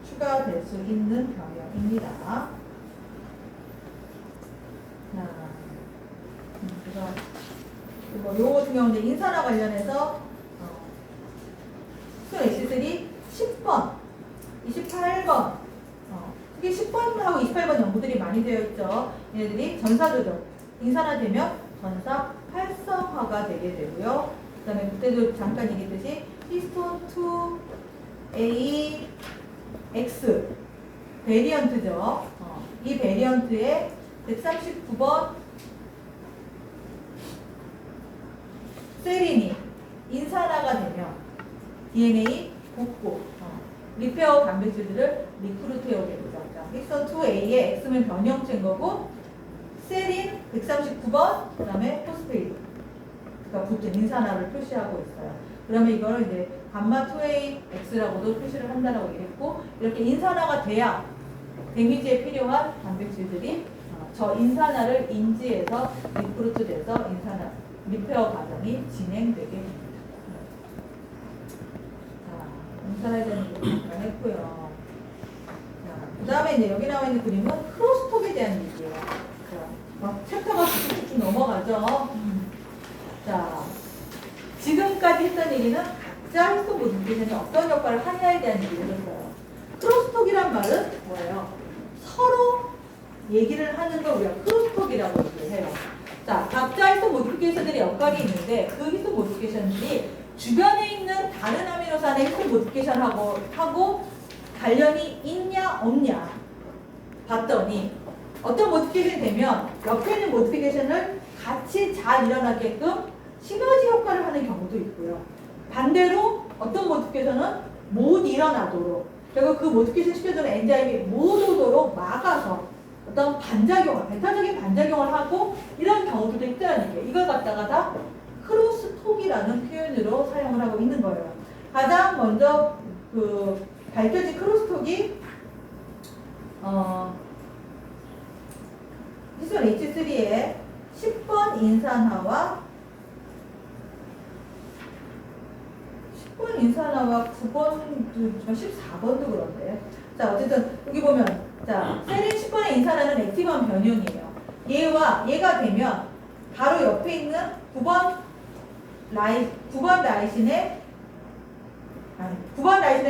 추가될 수 있는 병역입니다. 그래서 요거 같은 경우는 인산화 관련해서 H3 10번, 28번, 특히 10번하고 28번 연구들이 많이 되어 있죠. 얘네들이 전사조정, 인산화되면 전사 활성화가 되게 되고요. 그 다음에 그때도 잠깐 얘기했듯이 히스톤 2A X 베리언트죠. 이 베리언트의 139번 세린이 인산화가 되면 DNA 복구, 리페어 단백질들을 리크루트해 오게 되죠. 히스톤 2A의 X면 변형체인 거고, 세린 139번, 그 다음에 포스페이드가 붙은 인산화를 표시하고 있어요. 그러면 이걸 이제 감마 2A X라고도 표시를 한다라고 얘기했고, 이렇게 인산화가 돼야 데미지에 필요한 단백질들이 저 인산화를 인지해서 리크루트돼서 인산화 리페어 과정이 진행되게 됩니다. 인산화에 대한 얘기 잠깐 했고요. 그 다음에 이제 여기 나와 있는 그림은 크로스톡에 대한 얘기예요. 자, 챕터가 쭉쭉 넘어가죠. 자, 지금까지 했던 얘기는 각자 히스톤 모디피케이션이 어떤 역할을 하냐에 대한 얘기를 했어요. 크로스톡이란 말은 뭐예요? 서로 얘기를 하는 걸 우리가 크로스톡이라고 얘기를 해요. 자, 각자 히스톤 모디피케이션들의 역할이 있는데, 그 히스톤 모디피케이션들이 주변에 있는 다른 아미노산의 히스톤 모디피케이션하고 관련이 있냐 없냐 봤더니, 어떤 모디피케이션이 되면 옆에 있는 모디피케이션을 같이 잘 일어나게끔 시너지 효과를 하는 경우도 있고요. 반대로 어떤 모디피케이션은 못 일어나도록, 그리고 그 모디피케이션 시켜주는 엔자임이 못 오도록 막아서 어떤 반작용을, 배타적인 반작용을 하고 이런 경우들도 있다는 게 이걸 갖다가 다 크로스톡이라는 표현으로 사용을 하고 있는 거예요. 가장 먼저 그 밝혀진 크로스톡이 히스톤 H3의 10번 인산화와 9번, 14번도 그런데. 자, 어쨌든 여기 보면 자, 세린 10번의 인산화는 액티브한 변형이에요. 얘가 되면 바로 옆에 있는 9번 라이신의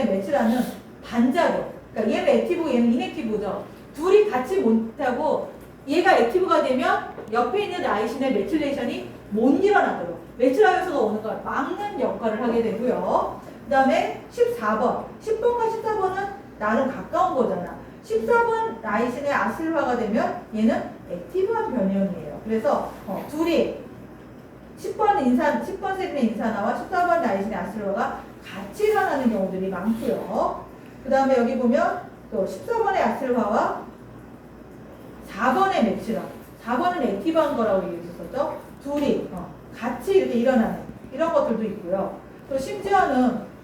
매치라는 반작용. 그러니까 얘는 액티브고 얘는 인액티브죠. 둘이 같이 못하고 얘가 액티브가 되면 옆에 있는 라이신의 매출레이션이 못 일어나도록 매출화 요소가 오는 걸 막는 역할을 하게 되고요. 그 다음에 14번. 10번과 14번은 나름 가까운 거잖아. 14번 라이신의 아실화가 되면 얘는 액티브한 변형이에요. 그래서 둘이 10번 세린의 인산화와 14번 라이신의 아실화가 같이 일어나는 경우들이 많고요. 그 다음에 여기 보면 또 14번의 아실화와 4번의 매치라. 4번은 액티브한 거라고 얘기했었죠. 둘이 같이 이렇게 일어나는 이런 것들도 있고요. 또 심지어는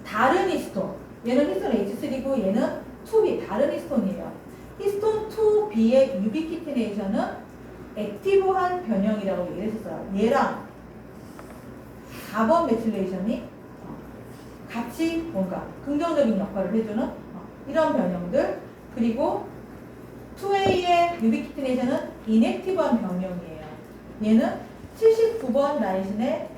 다른 히스톤. 얘는 히스톤 H3고 얘는 2B 다른 히스톤이에요. 히스톤 2B의 유비키티네이션은 액티브한 변형이라고 얘기했었어요. 얘랑 4번 메틸레이션이 같이 뭔가 긍정적인 역할을 해주는 이런 변형들. 그리고 2A의 유비키티네이션은 인액티브한 변형이에요. 얘는 79번 라이신의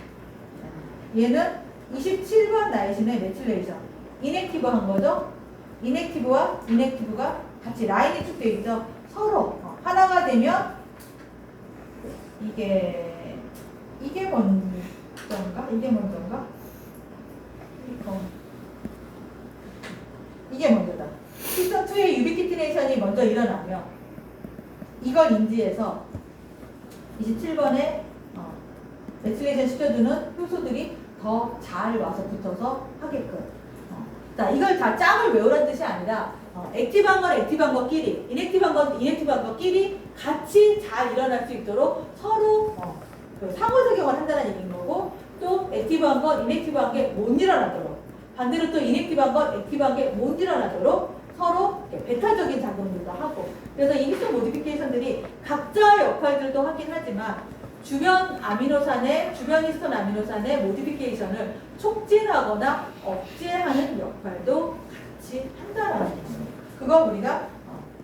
얘는 27번 라이신의 메틸레이션. 인액티브한 거죠. 인액티브와 인액티브가 같이 라인이 쭉 되어 있죠. 서로 하나가 되면 이게 먼저인가? 이게 먼저인가? 이게 먼저다. 히스톤 2의 유비키티네이션이 먼저 일어나면 이걸 인지해서 27번에 메틸레이션 시켜주는 효소들이 더 잘 와서 붙어서 하게끔. 자, 이걸 다 짝을 외우라는 뜻이 아니라 액티브한 건 액티브한 것끼리, 인액티브한 건 인액티브한 것끼리 같이 잘 일어날 수 있도록 서로 그 상호작용을 한다는 얘기인 거고, 또 액티브한 건 인액티브한 게 못 일어나도록, 반대로 또 인액티브한 건 액티브한 게 못 일어나도록 서로 배타적인 작용들도 하고. 그래서 이 히스톤 모디피케이션들이 각자의 역할들도 하긴 하지만 주변 히스톤 아미노산의 모디피케이션을 促진하거나 억제하는 역할도 같이 한다라는 거죠. 그거 우리가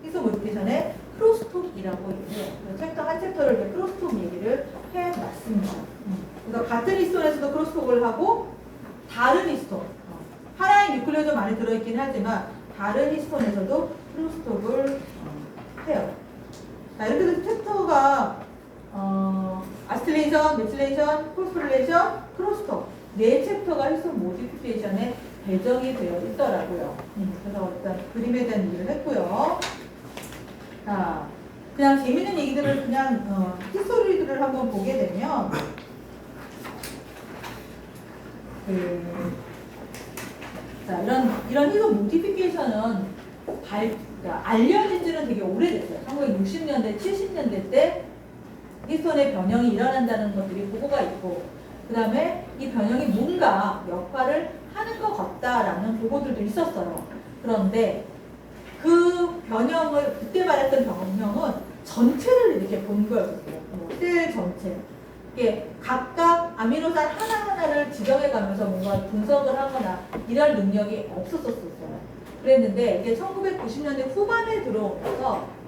히스톤 모디피케이션의 크로스톡이라고 얘기해요. 챕터 한 챕터를 이렇게 크로스톡 얘기를 해놨습니다. 그래서 같은 히스톤에서도 크로스톡을 하고 다른 히스톤, 하나의 뉴클레오도 많이 들어있긴 하지만 다른 히스톤에서도 크로스톡을 해요. 자, 이렇게 해서 챕터가 아스틸레이션, 메틸레이션, 포스포릴레이션, 크로스톡 4챕터가 히스톤 모디피케이션에 배정이 되어 있더라고요. 그래서 일단 그림에 대한 얘기를 했고요. 자, 그냥 재밌는 얘기들을 그냥 히스토리들을 한번 보게 되면 자, 이런 히스톤 모디피케이션은 그러니까 알려진 지는 되게 오래됐어요. 1960년대, 70년대 때 히스톤의 변형이 일어난다는 것들이 보고가 있고, 그 다음에 이 변형이 뭔가 역할을 하는 것 같다라는 보고들도 있었어요. 그런데 그 변형을, 그때 말했던 변형은 전체를 이렇게 본 거였어요. 셀 전체. 이게 각각 아미노산 하나하나를 지정해가면서 뭔가 분석을 하거나 이런 능력이 없었었어요. 그랬는데 이게 1990년대 후반에 들어오면서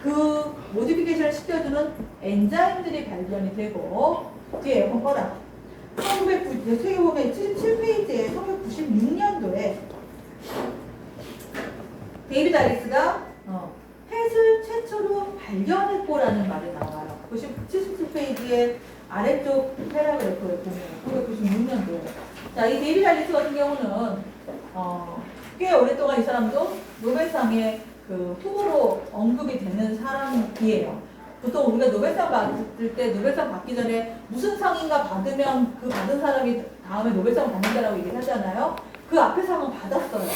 그 모디피케이션을 시켜주는 엔자임들이 발견이 되고, 뒤에 한번 봐라. 세계 보면 77페이지에 1996년도에 데이비드 아리스가 펫을 최초로 발견했고라는 말이 나와요. 77페이지의 아래쪽 패러그래프를 보면 1996년도에. 자, 이 데이비드 아리스 같은 경우는 꽤 오랫동안 이 사람도 노벨상의 그 후보로 언급이 되는 사람이에요. 보통 우리가 노벨상 받을 때 노벨상 받기 전에 무슨 상인가 받으면 그 받은 사람이 다음에 노벨상 받는다라고 얘기를 하잖아요. 그 앞에 상은 받았어요.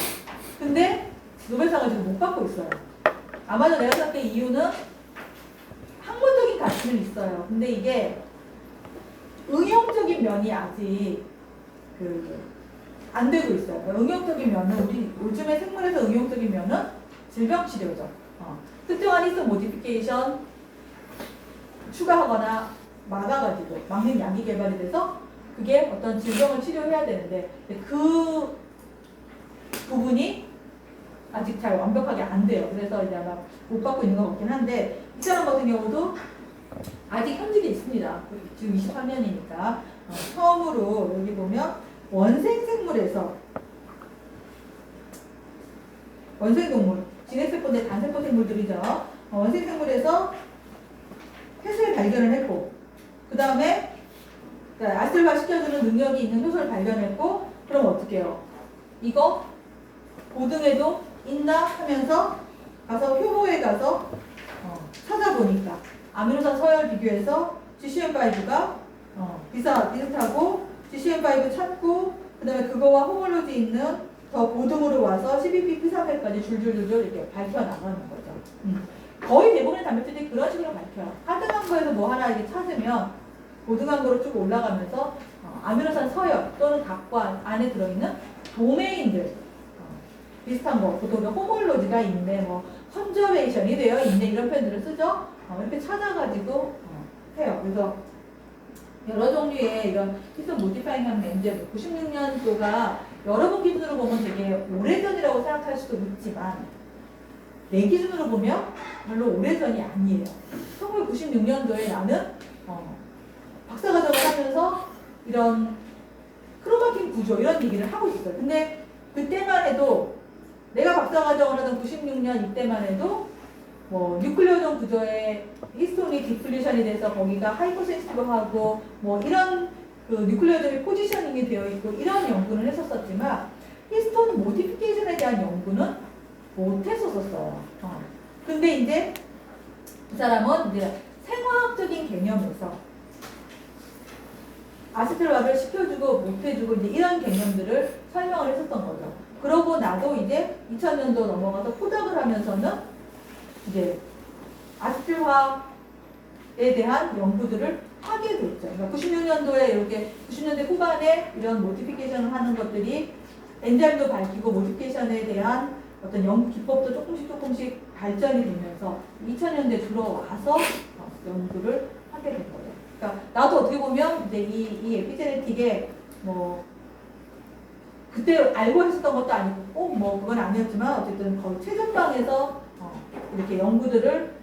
근데 노벨상을 지금 못 받고 있어요. 아마도 내가 생각할 때 이유는 학문적인 가치는 있어요. 근데 이게 응용적인 면이 아직 안 되고 있어요. 응용적인 면은 우리 요즘에 생물에서 응용적인 면은 질병 치료죠. 특정한 히스톤 모디피케이션 추가하거나 막아가지고 막는 약이 개발이 돼서 그게 어떤 질병을 치료해야 되는데 그 부분이 아직 잘 완벽하게 안 돼요. 그래서 이제 아마 못 받고 있는 것 같긴 한데 이 사람 같은 경우도 아직 현직에 있습니다. 지금 23년이니까 처음으로 여기 보면 원생생물에서 원생동물 진핵세포인데 단세포 생물들이죠. 원생생물에서 폐쇄 발견을 했고 그 다음에 아스틸화 시켜주는 능력이 있는 효소를 발견했고 그럼 어떻게 해요? 이거 고등에도 있나 하면서 가서 효모에 가서 찾아보니까 아미노산 서열 비교해서 GCN5가 비슷하고 GCN5 찾고 그 다음에 그거와 호몰로지 있는 더 고등으로 와서 CBP P300까지 줄줄줄줄 이렇게 밝혀나가는 거죠. 거의 대부분의 단백질들이 그런 식으로 밝혀요. 하등한 거에서 뭐 하나 이렇게 찾으면 고등한 거로 쭉 올라가면서 아미노산 서열 또는 각과 안에 들어있는 도메인들 비슷한 거 보통 호몰로지가 있네 뭐 컨저베이션이 되어 있네 이런 표현들을 쓰죠. 이렇게 찾아가지고 해요. 그래서 여러 종류의 이런 히스톤 모디파잉하는 엔zyme 96년도가 여러분 기준으로 보면 되게 오래전이라고 생각할 수도 있지만 내 기준으로 보면 별로 오래전이 아니에요. 1996년도에 나는 박사과정을 하면서 이런 크로마틴 구조 이런 얘기를 하고 있어요. 근데 그때만 해도 내가 박사과정을 하던 96년 이때만 해도 뭐 뉴클레오존 구조의 히스톤이 디플리션이 돼서 거기가 하이퍼센시티브하고 뭐 이런 그 뉴클레오존이 포지셔닝이 되어 있고 이런 연구는 했었지만 히스톤 모디피케이션에 대한 연구는 못 했었어요. 근데 이제 이 사람은 이제 생화학적인 개념에서 아세틸화를 시켜주고 못해주고 이제 이런 개념들을 설명을 했었던 거죠. 그러고 나도 이제 2000년도 넘어가서 포닥을 하면서는 이제 아세틸화에 대한 연구들을 하게 됐죠. 그러니까 96년도에 이렇게 90년대 후반에 이런 모디피케이션을 하는 것들이 엔자임도 밝히고 모디피케이션에 대한 어떤 연구 기법도 조금씩 발전이 되면서 2000년대 들어와서 연구를 하게 된 거예요. 그러니까 나도 어떻게 보면 이제 이 에피제네틱에 뭐 그때 알고 있었던 것도 아니고 꼭 뭐 그건 아니었지만 어쨌든 거의 최전방에서 이렇게 연구들을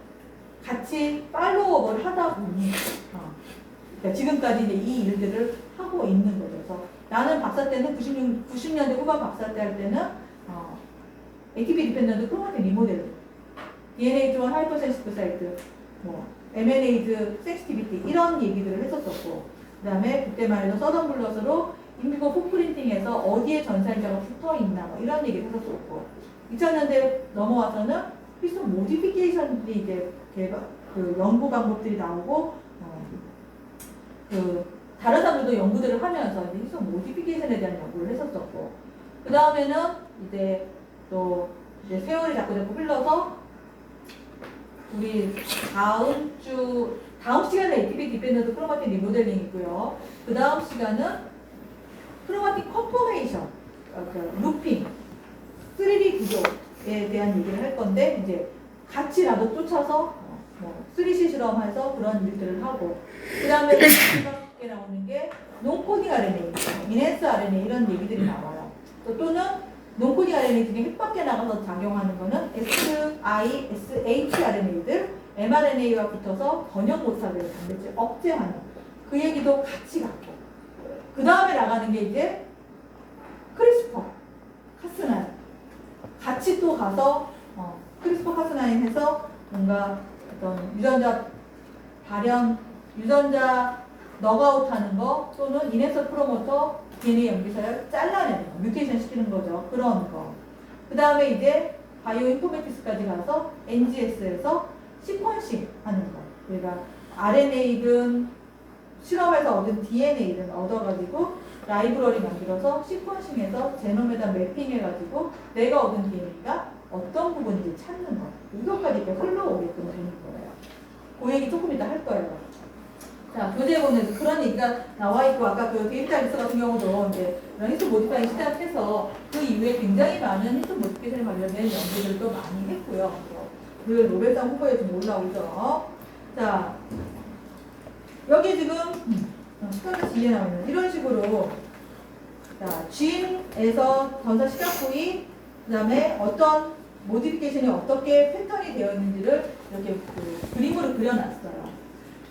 같이 팔로우업을 하다 보니 그러니까 지금까지 이제 이 일들을 하고 있는 거죠. 그래서 나는 박사 때는 90년대 후반 박사 때 할 때는 ATP 디펜던트 크로마틴 리모델, DNA 지원 하이퍼센시티브 사이트, 뭐 MNA즈 센시티비티 이런 얘기들을 했었었고 그 다음에 그때만 해도 서던 블러스로 인비고 풋프린팅에서 어디에 전산자가 붙어있나 뭐 이런 얘기를 했었었고 2000년대 넘어와서는 히스톤 모디피케이션들이 이제 그 연구 방법들이 나오고 그 다른 사람들도 연구들을 하면서 이제 히스톤 모디피케이션에 대한 연구를 했었었고 그 다음에는 이제 또 이제 세월이 자꾸 흘러서 우리 다음 시간에 ATP 디펜던트 크로마틴 리모델링이고요. 그 다음 시간은 크로마틴 컨포메이션, 루핑, 3D 구조에 대한 얘기를 할 건데 이제 같이 나도 쫓아서 3C 실험해서 그런 일들을 하고 그 다음에 마지막에 나오는 게 논코딩 RNA, 인핸스 RNA 이런 얘기들이 나와요. 또는 논코딩 RNA 중에 핵 밖에 나가서 작용하는 거는 SISH RNA들, mRNA와 붙어서 번역 못하게 단백질 억제하는 그 얘기도 같이 갖고 그 다음에 나가는 게 이제 크리스퍼, 카스9 같이 또 가서 크리스퍼 카스9 해서 뭔가 어떤 유전자 발현, 유전자 너그아웃 하는 거 또는 인핸서 프로모터 DNA 염기서열 잘라내는 거, 뮤테이션 시키는 거죠. 그런 거. 그 다음에 이제 바이오 인포메틱스까지 가서 NGS에서 시퀀싱 하는 거. 그러니까 RNA든 실험에서 얻은 DNA를 얻어가지고 라이브러리 만들어서 시퀀싱해서 제놈에다 매핑해가지고 내가 얻은 DNA가 어떤 부분인지 찾는 거. 이것까지 이렇게 흘러오게끔 되는 거예요. 그 얘기 조금 이따 할 거예요. 자, 교재에 보면 그런 얘기가 나와 있고, 아까 그 데이터리스 같은 경우도 이제 이런 히스토 모디파이 시작해서 그 이후에 굉장히 많은 히스토 모디피케이션에 관련된 연구들도 많이 했고요. 그 노벨상 후보에 좀 올라오죠. 자, 여기 지금 시간이 뒤에 나오는 이런 식으로 자, 쥔에서 전사 시작 부위, 그 다음에 어떤 모디피케이션이 어떻게 패턴이 되어 있는지를 이렇게 그 그림으로 그려놨어요.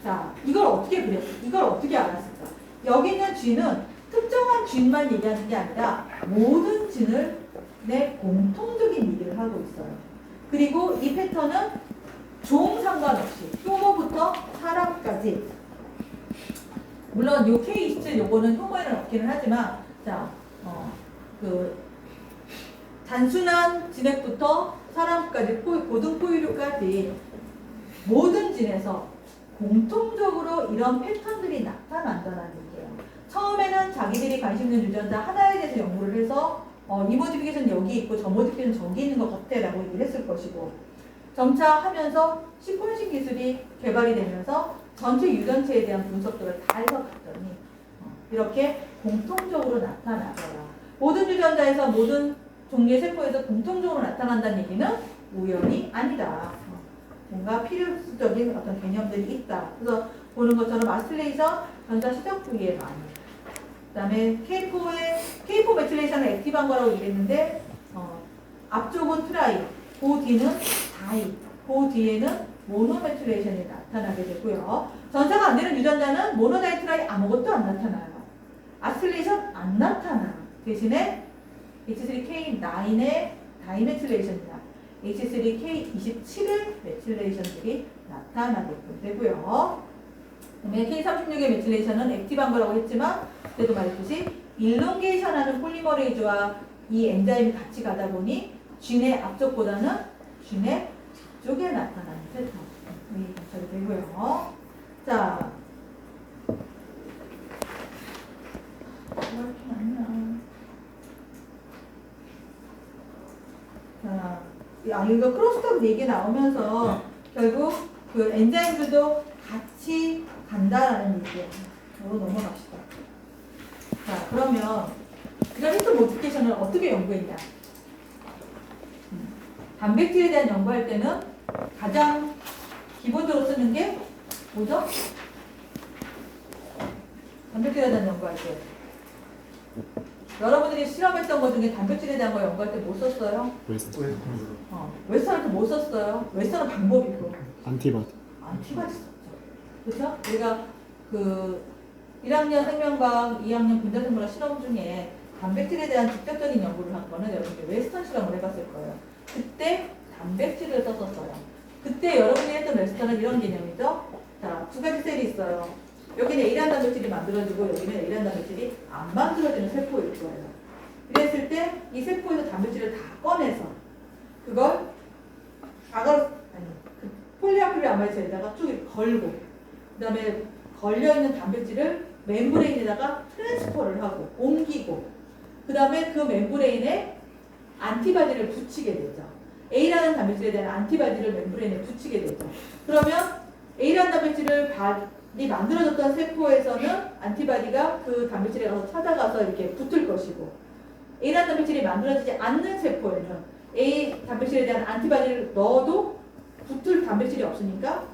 자, 이걸 어떻게 그렸을까? 이걸 어떻게 알았을까? 여기 있는 쥔은 특정한 쥔만 얘기하는 게 아니라 모든 쥔을 내 공통적인 얘기를 하고 있어요. 그리고 이 패턴은 종 상관없이 효모부터 사람까지, 물론 요 K27 요거는 효모에는 없기는 하지만, 자, 그 단순한 진액부터 사람까지 고등 포유류까지 모든 진에서 공통적으로 이런 패턴들이 나타난다는 얘기예요. 처음에는 자기들이 관심 있는 유전자 하나에 대해서 연구를 해서 이 모디피케이션 여기 있고 저 모디피케이션 저기 있는 것 같아 라고 얘기를 했을 것이고, 점차 하면서 시퀀싱 기술이 개발이 되면서 전체 유전체에 대한 분석들을 다 해서 갔더니 이렇게 공통적으로 나타나더라. 모든 유전자에서 모든 종류의 세포에서 공통적으로 나타난다는 얘기는 우연이 아니다. 뭔가 필수적인 어떤 개념들이 있다. 그래서 보는 것처럼 아스틸레이션 전자 시작 부위에 많이. 그 다음에 K4 메틸레이션을 액티브한 거라고 얘기했는데, 앞쪽은 트라이, 그 뒤는 다이, 그 뒤에는 모노메틸레이션이 나타나게 되고요. 전사가 안 되는 유전자는 모노다이 트라이 아무것도 안 나타나요. 아스틸레이션 안 나타나요. 대신에 H3K9의 다이메틸레이션이나 H3K27의 메틸레이션들이 나타나게끔 되고요. 그다음에 K36의 메틸레이션은 액티브한 거라고 했지만, 그때도 말했듯이 일롱게이션하는 폴리머레이즈와 이 엔자임이 같이 가다 보니 쥔의 앞쪽보다는 쥔의 뒤쪽에 나타나는 패턴이 관찰이 되고요. 자, 이렇게 아니야. 자, 이거 크로스톡 얘기 나오면서 결국 그 엔자임들도 같이 간다라는 얘기예요. 이거 넘어갑시다. 자, 그러면 이런 히스토 모디피케이션을 어떻게 연구했냐? 단백질에 대한 연구할 때는 가장 기본적으로 쓰는 게 뭐죠? 단백질에 대한 연구할 때 여러분들이 실험했던 것 중에 단백질에 대한 거 연구할 때 뭐 썼어요? 웨스턴한테 뭐 썼어요? 웨스턴은 방법이고 안티바디 썼죠. 그렇죠? 우리가 그 1학년 생명과학, 2학년 분자생물학 실험 중에 단백질에 대한 직접적인 연구를 한 거는 여러분들 웨스턴 실험을 해봤을 거예요. 그때 단백질을 썼었어요. 그때 여러분이 했던 웨스턴은 이런 개념이죠. 자, 두 가지 셀이 있어요. 여기는 A란 단백질이 만들어지고 여기는 A란 단백질이 안 만들어지는 세포일 거예요. 이랬을 때 이 세포에서 단백질을 다 꺼내서 그걸 폴리아크릴 아마이드에다가 쭉 걸고, 그 다음에 걸려있는 단백질을 멤브레인에다가 트랜스퍼를 하고 옮기고, 그 다음에 그 멤브레인에 안티바디를 붙이게 되죠. A라는 단백질에 대한 안티바디를 멤브레인에 붙이게 되죠. 그러면 A라는 단백질을 만들어졌던 세포에서는 안티바디가 그 단백질에 가서 찾아가서 이렇게 붙을 것이고, A라는 단백질이 만들어지지 않는 세포에는 A 단백질에 대한 안티바디를 넣어도 붙을 단백질이 없으니까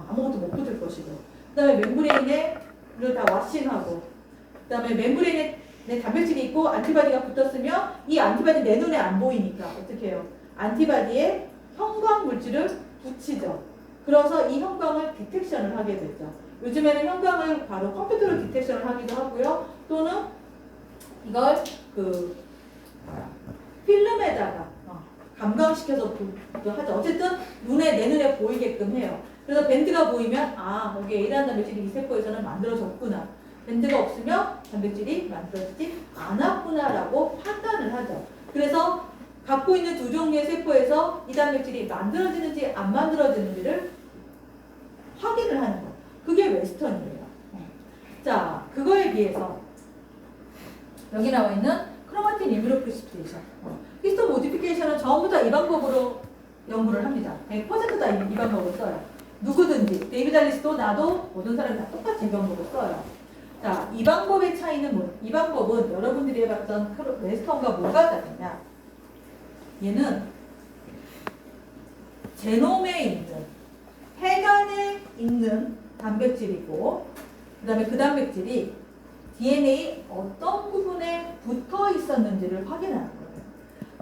아무것도 못 붙을 것이고, 그 다음에 멤브레인을 다 왓싱하고, 그 다음에 멤브레인에 단백질이 있고 안티바디가 붙었으면 이 안티바디 내 눈에 안 보이니까 어떻게 해요? 안티바디에 형광 물질을 붙이죠. 그래서 이 형광을 디텍션을 하게 되죠. 요즘에는 형광을 바로 컴퓨터로 디텍션을 하기도 하고요. 또는 이걸 그 필름에다가 감광시켜서 도 하죠. 어쨌든 내 눈에 보이게끔 해요. 그래서 밴드가 보이면 여기 A라는 단백질이 이 세포에서는 만들어졌구나. 밴드가 없으면 단백질이 만들어지지 않았구나라고 판단을 하죠. 그래서 갖고 있는 두 종류의 세포에서 이 단백질이 만들어지는지 안 만들어지는지를 확인을 하는 거. 그게 웨스턴이에요. 자, 그거에 비해서 여기 나와 있는 크로마틴 이뮤노프리시피테이션, 히스톤 모디피케이션은 전부 다 이 방법으로 연구를 합니다. 100%다 이 방법을 써요. 누구든지 데이비드 알리스도 나도 모든 사람이 다 똑같이 이 방법을 써요. 자, 이 방법의 차이는 이 방법은 여러분들이 해봤던 웨스턴과 뭐가 다르냐? 얘는 제놈에 있는 해간에 있는 단백질이고, 그 다음에 그 단백질이 DNA 어떤 부분에 붙어 있었는지를 확인하는 거예요.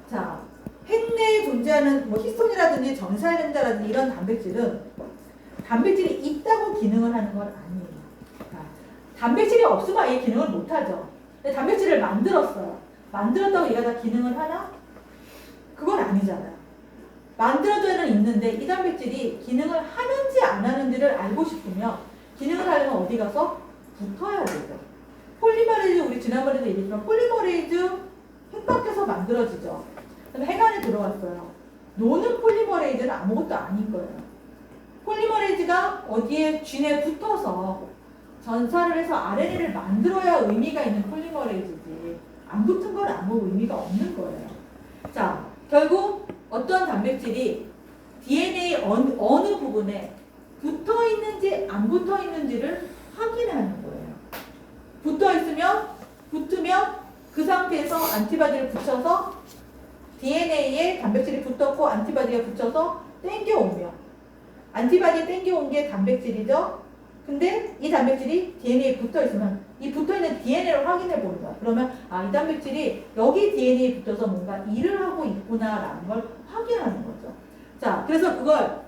자, 핵내에 존재하는 뭐 히스톤이라든지 전사련자라든지 이런 단백질이 있다고 기능을 하는 건 아니에요. 자, 단백질이 없으면 아예 기능을 못하죠. 근데 단백질을 만들었어요. 만들었다고 얘가 다 기능을 하나? 그건 아니잖아요. 만들어져는 있는데 이 단백질이 기능을 하는지 안 하는지를 알고 싶으면 기능을 하려면 어디 가서 붙어야 되죠. 폴리머레이즈, 우리 지난번에도 얘기했지만 폴리머레이즈 핵 밖에서 만들어지죠. 그다음에 핵 안에 들어왔어요. 노는 폴리머레이즈는 아무것도 아닌 거예요. 폴리머레이즈가 어디에 쥔에 붙어서 전사를 해서 RNA를 만들어야 의미가 있는 폴리머레이즈지, 안 붙은 건 아무 의미가 없는 거예요. 자, 결국 어떤 단백질이 DNA 어느 부분에 붙어 있는지 안 붙어 있는지를 확인하는 거예요. 붙으면 그 상태에서 안티바디를 붙여서 DNA에 단백질이 붙었고 안티바디가 붙여서 땡겨오면, 안티바디에 땡겨온 게 단백질이죠. 근데 이 단백질이 DNA에 붙어 있으면 이 붙어 있는 DNA를 확인해 보는 거야. 그러면 이 단백질이 여기 DNA에 붙어서 뭔가 일을 하고 있구나라는 걸 확인하는 거죠. 자, 그래서 그걸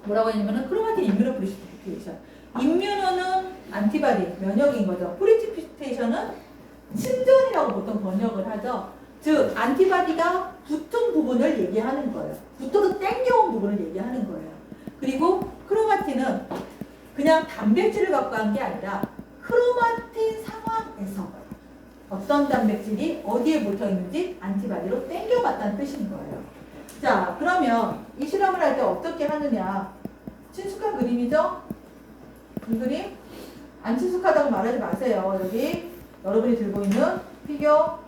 뭐라고 했냐면은 크로마틴 임뮤노프리시피테이션. 임뮤노는 안티바디, 면역인 거죠. 프리시피테이션은 침전이라고 보통 번역을 하죠. 즉 안티바디가 붙은 부분을 얘기하는 거예요. 붙어서 땡겨온 부분을 얘기하는 거예요. 그리고 크로마틴은 그냥 단백질을 갖고 한 게 아니라 크로마틴 상황에서 어떤 단백질이 어디에 붙어 있는지 안티바디로 땡겨봤다는 뜻인 거예요. 자, 그러면 이 실험을 할 때 어떻게 하느냐? 친숙한 그림이죠? 이 그림? 안 친숙하다고 말하지 마세요. 여기 여러분이 들고 있는 피규어,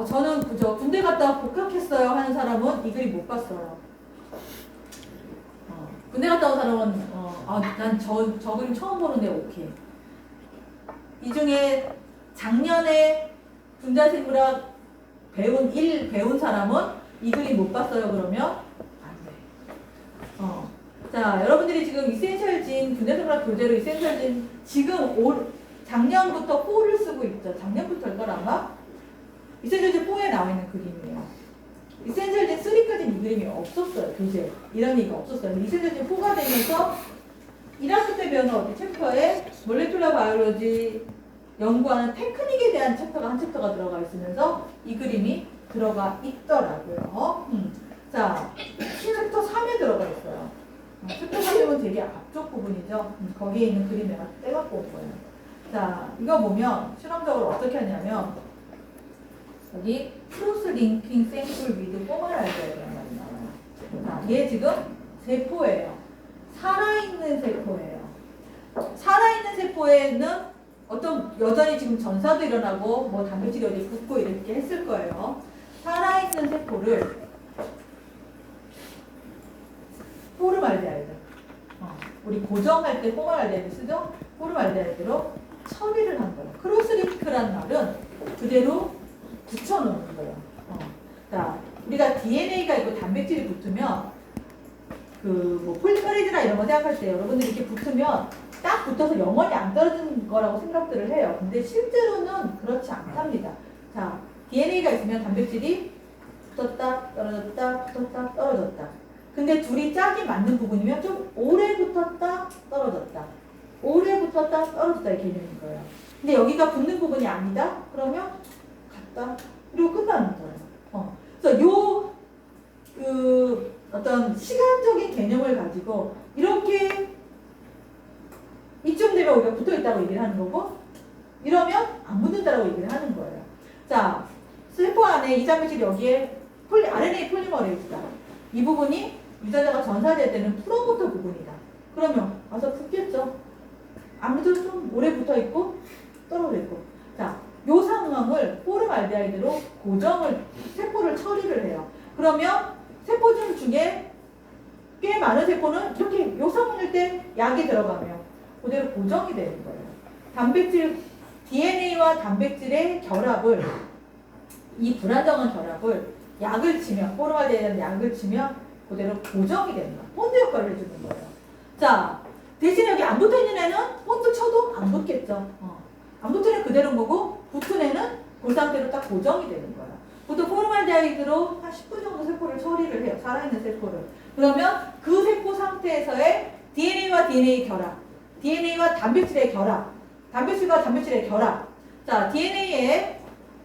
저는 그저 군대 갔다 복학했어요 하는 사람은 이 그림 못 봤어요. 군대 갔다 온 사람은 난 저 그림 처음 보는데 오케이. 이 중에 작년에 분자생물학 배운 사람은 이 그림 못 봤어요 그러면 안 돼. 자, 여러분들이 지금 이센셜진 분자생물학 교재로 이센셜진 지금 작년부터 4를 쓰고 있죠. 작년부터일걸 아마? 이센셜진 4에 나와 있는 그림이에요. 이센셜진 3까지는 이 그림이 없었어요. 교재. 이런 얘기가 없었어요. 이센셜진 4가 되면서 1학기 때 배우는 어디 챕터에 몰레큘러 바이올로지 연구하는 테크닉에 대한 챕터가 한 챕터가 들어가 있으면서 이 그림이 들어가 있더라고요. 자, 챕터 3에 들어가 있어요. 챕터 3이면 되게 앞쪽 부분이죠. 거기에 있는 그림 내가 떼갖고 온 거예요. 자, 이거 보면 실험적으로 어떻게 하냐면 여기 크로스 링킹 샘플 위드 포멀알데히드라는 말이 나와요. 자, 얘 지금 세포예요. 살아있는 세포예요. 살아있는 세포에는 여전히 지금 전사도 일어나고 뭐 단백질이 어디 붙고 이렇게 했을 거예요. 살아있는 세포를 포름알데히드, 우리 고정할 때 포멀알데히드 쓰죠? 포름알데히드로 처리를 한 거예요. 크로스링크란 말은 그대로 붙여놓는 거예요. 자, 우리가 DNA가 있고 단백질이 붙으면 뭐 폴리머레이즈나 이런 거 생각할 때 여러분들이 이렇게 붙으면 딱 붙어서 영원히 안 떨어지는 거라고 생각들을 해요. 근데 실제로는 그렇지 않답니다. 자, DNA가 있으면 단백질이 붙었다 떨어졌다 붙었다 떨어졌다. 근데 둘이 짝이 맞는 부분이면 좀 오래 붙었다 떨어졌다 오래 붙었다 떨어졌다 이 개념인 거예요. 근데 여기가 붙는 부분이 아니다? 그러면 갔다 그리고 끝나는 거예요. 그래서 어떤 시간적인 개념을 가지고 이렇게 이쯤 되면 우리가 붙어있다고 얘기를 하는 거고 이러면 안 붙는다고 얘기를 하는 거예요. 자, 세포 안에 이 단백질이 여기에 RNA 폴리머레이즈다. 이 부분이 유전자가 전사될 때는 프로모터 부분이다. 그러면 와서 붙겠죠. 아무래도 좀 오래 붙어 있고 떨어져 있고. 자, 요 상황을 포름알데하이드로 고정을 세포를 처리를 해요. 그러면 세포 중에 꽤 많은 세포는 이렇게 요 상황일 때 약이 들어가면 그대로 고정이 되는 거예요. 단백질 DNA와 단백질의 결합을 이 불안정한 결합을 약을 치면 포름알데하이드 약을 치면 그대로 고정이 되는 거예요. 본드 역할을 해주는 거예요. 자, 대신 여기 안 붙어 있는 애는 본드 쳐도 안 붙겠죠. 안 붙은 애는 그대로인 거고 붙은 애는 그 상태로 딱 고정이 되는 거예요. 보통 포름알데하이드로 한 10분 정도 세포를 처리를 해요. 살아있는 세포를. 그러면 그 세포 상태에서의 DNA와 DNA 결합, DNA와 단백질의 결합, 단백질과 단백질의 결합. 자, DNA에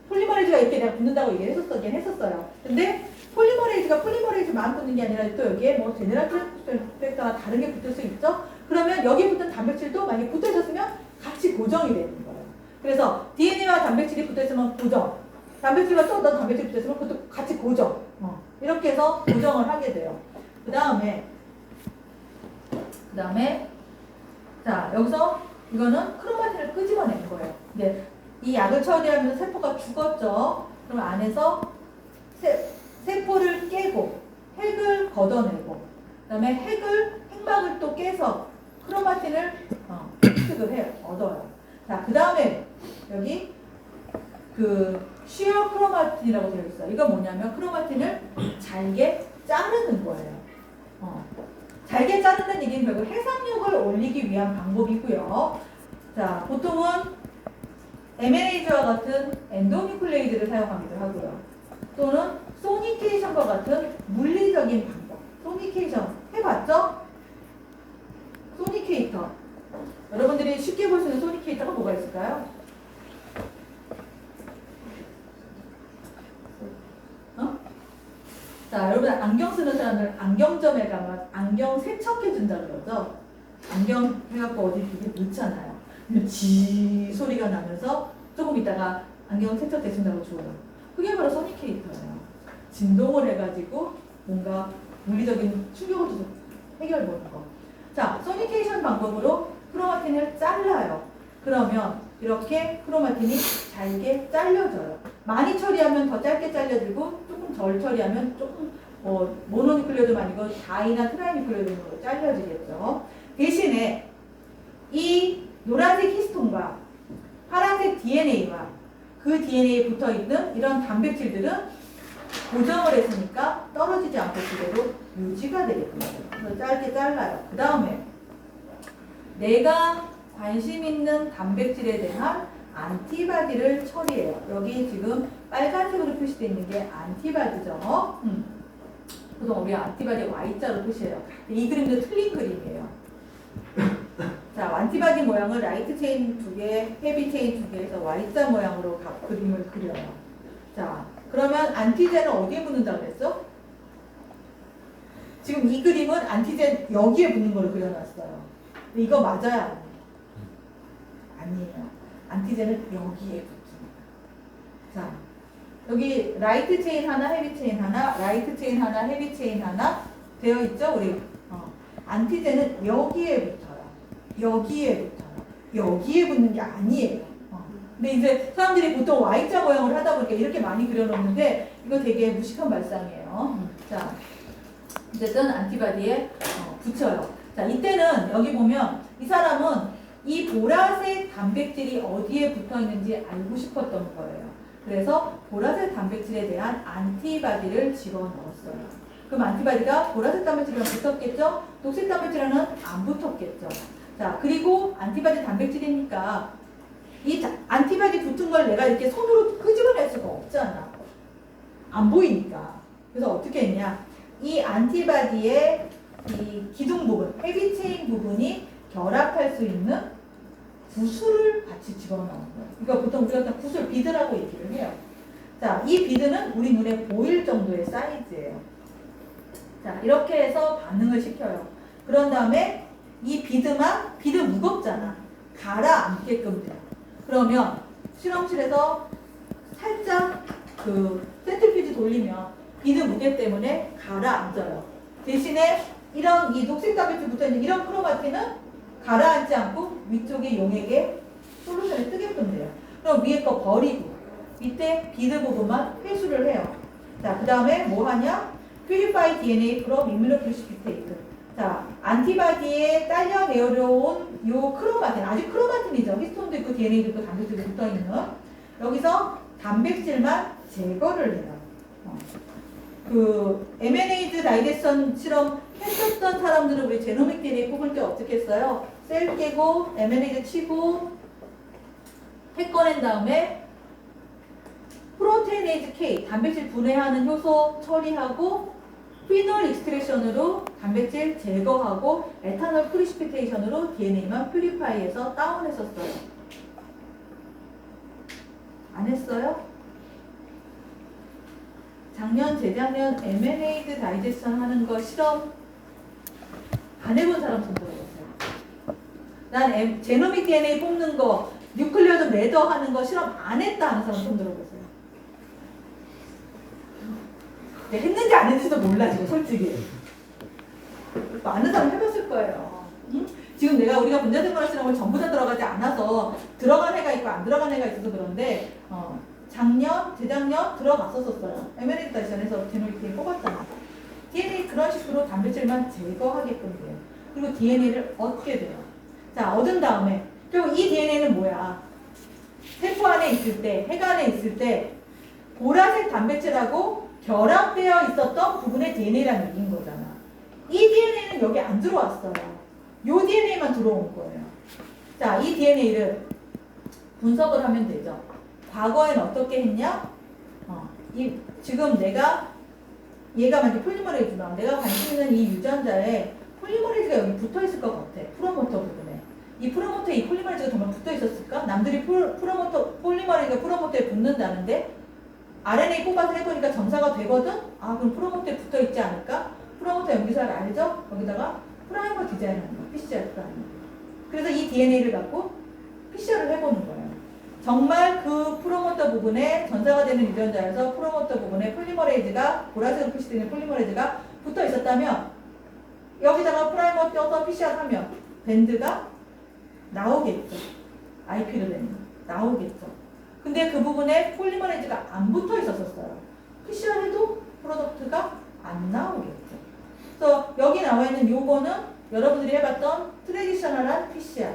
폴리머레이즈가 이렇게 내가 붙는다고 얘기를 했었어요. 근데 폴리머레이즈만 붙는 게 아니라 또 여기에 뭐 제네랄 다른 게 붙을 수 있죠? 그러면 여기 붙은 단백질도 만약에 붙어 있었으면 같이 고정이 되는 거예요. 그래서 DNA와 단백질이 붙어 있으면 고정, 단백질과 또 어떤 단백질이 붙어 있으면 그것도 같이 고정. 이렇게 해서 고정을 하게 돼요. 그 다음에 자, 여기서 이거는 크로마틴을 끄집어내는 거예요. 이제 이 약을 처리하면서 세포가 죽었죠. 그럼 안에서 세포를 깨고 핵을 걷어내고 그다음에 핵막을 또 깨서 크로마틴을 획득을 해요. 얻어요. 자, 그 다음에 여기 그 쉬어 크로마틴이라고 되어 있어요. 이건 뭐냐면 크로마틴을 잘게 자르는 거예요. 잘게 자르는 얘기는 결국 해상력을 올리기 위한 방법이고요. 자, 보통은 MNA제와 같은 엔도뉴클레이드를 사용하기도 하고요. 또는 소니케이션과 같은 물리적인 방법. 소니케이션 해봤죠? 소니케이터. 여러분들이 쉽게 볼 수 있는 소니케이터가 뭐가 있을까요? 자, 여러분 안경 쓰는 사람들 안경점에 가면 안경 세척해준다 그러죠? 안경 해갖고 어디 이렇게 놓잖아요. 지 소리가 나면서 조금 있다가 안경 세척해준다고 줘요. 그게 바로 소니케이터예요. 진동을 해가지고 뭔가 물리적인 충격을 줘서 해결보는 거. 자, 소니케이션 방법으로 크로마틴을 잘라요. 그러면 이렇게 크로마틴이 잘게 잘려져요. 많이 처리하면 더 짧게 잘려지고 조금 덜 처리하면 조금 모노뉴클레오도 아니고 다이나 트라이뉴클레오로 잘려지겠죠. 대신에 이 노란색 히스톤과 파란색 DNA와 그 DNA에 붙어있는 이런 단백질들은 고정을 했으니까 떨어지지 않고 그대로 유지가 되겠군요. 그래서 짧게 잘라요. 그 다음에 내가 관심 있는 단백질에 대한 안티바디를 처리해요. 여기 지금 빨간색으로 표시되어 있는 게 안티바디죠. 보통 우리 안티바디 Y자로 표시해요. 이 그림도 틀린 그림이에요. 자, 안티바디 모양을 라이트 체인 2개, 헤비 체인 2개에서 Y자 모양으로 그림을 그려요. 자, 그러면 안티젠은 어디에 붙는다고 그랬어? 지금 이 그림은 안티젠 여기에 붙는 걸로 그려놨어요. 근데 이거 맞아요? 아니에요. 안티젠은 여기에 붙습니다. 자, 여기 라이트 체인 하나, 헤비 체인 하나, 라이트 체인 하나, 헤비 체인 하나 되어 있죠? 우리 안티젠은 여기에 붙어요. 여기에 붙어요. 여기에 붙는 게 아니에요. 근데 이제 사람들이 보통 Y자 모양을 하다 보니까 이렇게 많이 그려놓는데 이거 되게 무식한 발상이에요. 자, 어쨌든 안티바디에 붙여요. 자, 이때는 여기 보면 이 사람은 이 보라색 단백질이 어디에 붙어 있는지 알고 싶었던 거예요. 그래서 보라색 단백질에 대한 안티바디를 집어넣었어요. 그럼 안티바디가 보라색 단백질이랑 붙었겠죠? 녹색 단백질에는 안 붙었겠죠. 자, 그리고 안티바디 단백질이니까 이 안티바디 붙은 걸 내가 이렇게 손으로 끄집어낼 수가 없잖아. 안 보이니까. 그래서 어떻게 했냐? 이 안티바디의 이 기둥 부분, 헤비 체인 부분이 결합할 수 있는 구슬을 같이 집어넣은 거예요. 그러니까 보통 우리가 구슬 비드라고 얘기를 해요. 자, 이 비드는 우리 눈에 보일 정도의 사이즈예요. 자, 이렇게 해서 반응을 시켜요. 그런 다음에 이 비드 무겁잖아. 가라앉게끔 돼요. 그러면 실험실에서 살짝 그 센트리퓨지 돌리면 비드 무게 때문에 가라앉아요. 대신에 이 녹색 단백질 붙어있는 이런 크로마틴은 가라앉지 않고 위쪽에 용액에 솔루션에 뜨게끔 돼요. 그럼 위에 거 버리고 밑에 비드 부분만 회수를 해요. 자, 그 다음에 뭐 하냐? Purify DNA from immunoprecipitate. 자, 안티바디에 딸려 내려온 요 크로마틴, 아직 크로마틴이죠. 히스톤도 있고 DNA도 있고 단백질도 붙어있는. 여기서 단백질만 제거를 해요. 그 MNA즈 다이제션 실험 했었던 사람들은 우리 제노믹 DNA 뽑을 때 어떻게 했어요? 셀 깨고 MNA즈 치고 핵 꺼낸 다음에 프로테이네이즈 K 단백질 분해하는 효소 처리하고 피놀 익스트랙션으로 단백질 제거하고 에탄올 프리시피테이션으로 DNA만 퓨리파이해서 다운했었어요. 안 했어요? 작년, 재작년 M&A드 다이제션 하는 거 실험 안 해본 사람 손 들어보세요. 난 제노믹 DNA 뽑는 거, 뉴클리어드 레더 하는 거 실험 안 했다 하는 사람 손 들어보세요. 했는지 안 했는지도 몰라 지금 솔직히. 많은 사람 해봤을 거예요. 응? 지금 우리가 분자생활 실험을 전부 다 들어가지 않아서 들어간 애가 있고 안 들어간 애가 있어서 그런데 작년, 재작년 들어갔었어요. M&A 다이제션에서 제노믹 DNA 뽑았잖아. DNA 그런 식으로 단백질만 제거하게끔 돼요. 그리고 DNA를 얻게 돼요. 자, 얻은 다음에 그리고 이 DNA는 뭐야? 세포 안에 있을 때, 핵 안에 있을 때 보라색 단백질하고 결합되어 있었던 부분의 DNA라는 얘기인 거잖아. 이 DNA는 여기 안 들어왔어요. 이 DNA만 들어온 거예요. 자, 이 DNA를 분석을 하면 되죠. 과거엔 어떻게 했냐? 지금 얘가 만약 폴리머레이즈다. 내가 관심 있는 이 유전자에 폴리머레이즈가 여기 붙어 있을 것 같아. 프로모터 부분에. 이 프로모터에 이 폴리머레이즈가 정말 붙어 있었을까? 남들이 폴리머레이즈가 프로모터에 붙는다는데 RNA 뽑아서 해보니까 점사가 되거든? 아, 그럼 프로모터에 붙어 있지 않을까? 프로모터 염기사를 알죠? 거기다가 프라이머 디자인하는 거. PCR 프라이머. 그래서 이 DNA를 갖고 PCR을 해보는 거예요. 정말 그 프로모터 부분에 전사가 되는 유전자에서 프로모터 부분에 폴리머레이즈가 보라색으로 표시되는 폴리머레이즈가 붙어 있었다면 여기다가 프라이머 떼어서 PCR 하면 밴드가 나오겠죠. IP로 되는 나오겠죠. 근데 그 부분에 폴리머레이즈가 안 붙어 있었어요. PCR 해도 프로덕트가 안 나오겠죠. 그래서 여기 나와 있는 요거는 여러분들이 해봤던 트레디셔널한 PCR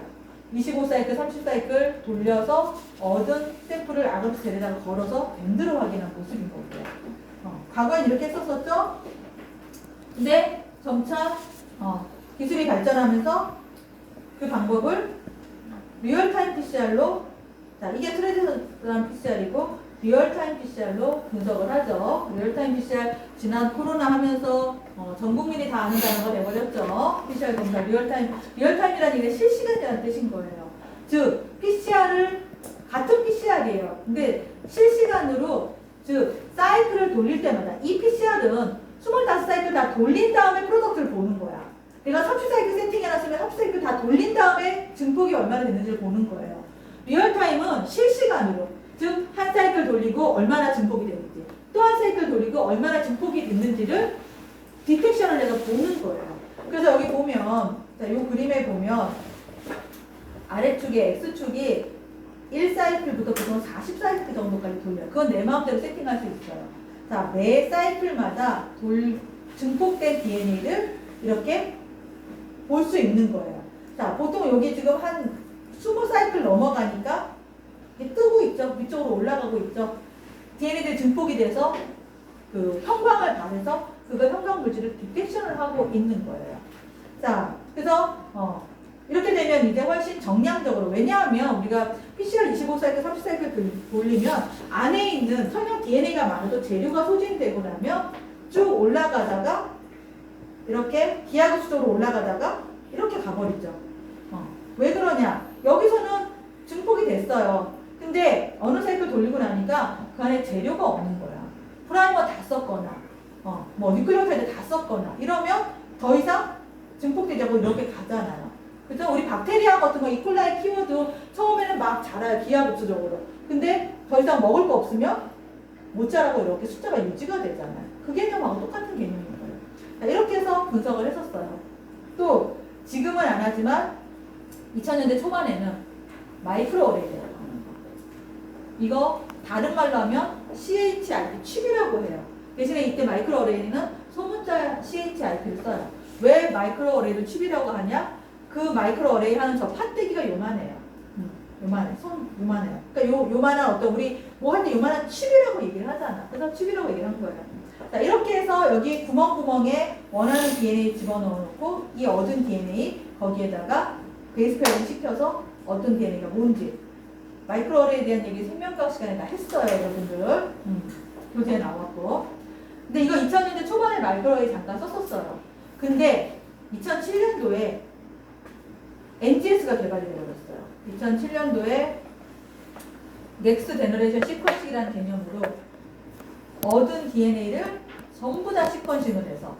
25사이클, 30사이클 돌려서 얻은 샘플을 아그로스 젤에다가 걸어서 밴드로 확인한 모습인 거고요. 과거엔 이렇게 했었었죠? 근데 점차 기술이 발전하면서 그 방법을 리얼타임 PCR로, 자, 이게 트레디셔널한 PCR이고 리얼타임 PCR로 분석을 하죠. 리얼타임 PCR 지난 코로나 하면서 전 국민이 다 아는 단어가 돼버렸죠. PCR 검사 리얼타임이라는 게 실시간이라는 뜻인 거예요. 즉 같은 PCR이에요. 근데 실시간으로 즉 사이클을 돌릴 때마다 이 PCR은 25사이클 다 돌린 다음에 프로덕트를 보는 거야. 내가 30사이클 세팅해놨으면 30사이클 다 돌린 다음에 증폭이 얼마나 됐는지를 보는 거예요. 리얼타임은 실시간으로, 즉 한 사이클 돌리고 얼마나 증폭이 됐는지, 또 한 사이클 돌리고 얼마나 증폭이 됐는지를 디텍션을 해서 보는 거예요. 그래서 여기 보면, 자, 요 그림에 보면 아래축에 X축이 1사이클부터 보통 40사이클 정도까지 돌려요. 그건 내 마음대로 세팅할 수 있어요. 자, 매 사이클마다 증폭된 DNA를 이렇게 볼 수 있는 거예요. 자, 보통 여기 지금 한 20사이클 넘어가니까 뜨고 있죠. 위쪽으로 올라가고 있죠. DNA들이 증폭이 돼서 그 형광을 발해서 그거 형광 물질을 디텍션을 하고 있는 거예요. 자, 그래서 이렇게 되면 이제 훨씬 정량적으로, 왜냐하면 우리가 PCR 25사이클, 30사이클 돌리면 안에 있는 선형 DNA가 많아도 재료가 소진되고 나면 쭉 올라가다가 이렇게 기하급수적으로 올라가다가 이렇게 가버리죠. 왜 그러냐? 여기서는 증폭이 됐어요. 근데 어느 사이클 돌리고 나니까 그 안에 재료가 없는 거야. 프라이머 다 썼거나, 뭐 뉴클리오타이드 다 썼거나 이러면 더 이상 증폭되지 않고 이렇게 가잖아요. 그죠? 우리 박테리아 같은 거 이콜라이 키워도 처음에는 막 자라요. 기하급수적으로. 근데 더 이상 먹을 거 없으면 못 자라고 이렇게 숫자가 유지가 되잖아요. 그 개념하고 똑같은 개념인 거예요. 자, 이렇게 해서 분석을 했었어요. 또 지금은 안 하지만 2000년대 초반에는 마이크로 어레이라고 하는 거. 이거 다른 말로 하면 CHIP 칩이라고 해요. 대신에 이때 마이크로 어레이는 소문자 CHIP를 써요. 왜 마이크로 어레이를 칩이라고 하냐? 그 마이크로 어레이 하는 저 판때기가 요만해요. 요만해. 손 요만해요. 그러니까 요만한 어떤 우리 뭐 할 때 요만한 칩이라고 얘기를 하잖아. 그래서 칩이라고 얘기를 한 거예요. 자, 이렇게 해서 여기 구멍구멍에 원하는 DNA 집어넣어놓고 이 얻은 DNA 거기에다가 베이스 페어링 시켜서 어떤 DNA가 뭔지 마이크로 어레이에 대한 얘기 생명과학 시간에 다 했어요, 여러분들. 교재에 나왔고. 근데 이거 2000년대 초반에 마이크로 어레이 잠깐 썼었어요. 근데 2007년도에 NGS가 개발이 되어버렸어요. 2007년도에 넥스트 제너레이션 시퀀싱이라는 개념으로 얻은 DNA를 전부 다 시퀀싱을 해서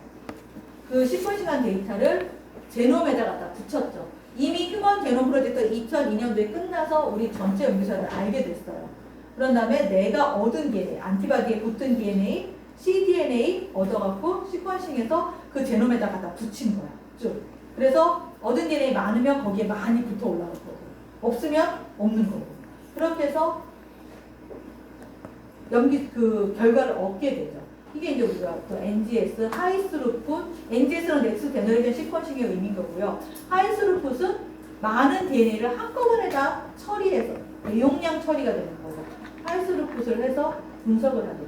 그 시퀀싱한 데이터를 제놈에다 갖다 붙였죠. 이미 휴먼 제놈 프로젝트 2002년도에 끝나서 우리 전체 연구자를 알게 됐어요. 그런 다음에 내가 얻은 DNA, 안티바디에 붙은 DNA, cDNA 얻어갖고 시퀀싱해서 그 제놈에다 갖다 붙인 거야. 쭉. 그래서 얻은 DNA 많으면 거기에 많이 붙어 올라갈 거고 없으면 없는 거고 그렇게 해서 그 결과를 얻게 되죠. 이게 이제 우리가 또 NGS, 하이스루풋, NGS는 넥스트 제너레이션 시퀀싱의 의미인 거고요. 하이스루풋은 많은 DNA를 한꺼번에 다 처리해서 대용량 처리가 되는 거고 하이스루풋을 해서 분석을 하게 되죠.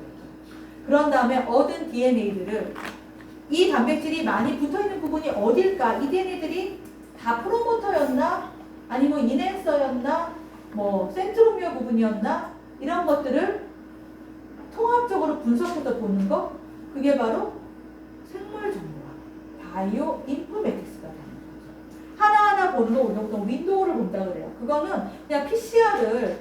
그런 다음에 얻은 DNA들을 이 단백질이 많이 붙어있는 부분이 어딜까? 이 DNA들이 다 프로모터였나? 아니면 이넨서였나? 뭐 센트로미어 부분이었나? 이런 것들을 통합적으로 분석해서 보는 거 그게 바로 생물정보학 바이오 인포메틱스가 되는 거죠. 하나하나 보는 거 보통 윈도우를 본다 그래요. 그거는 그냥 PCR을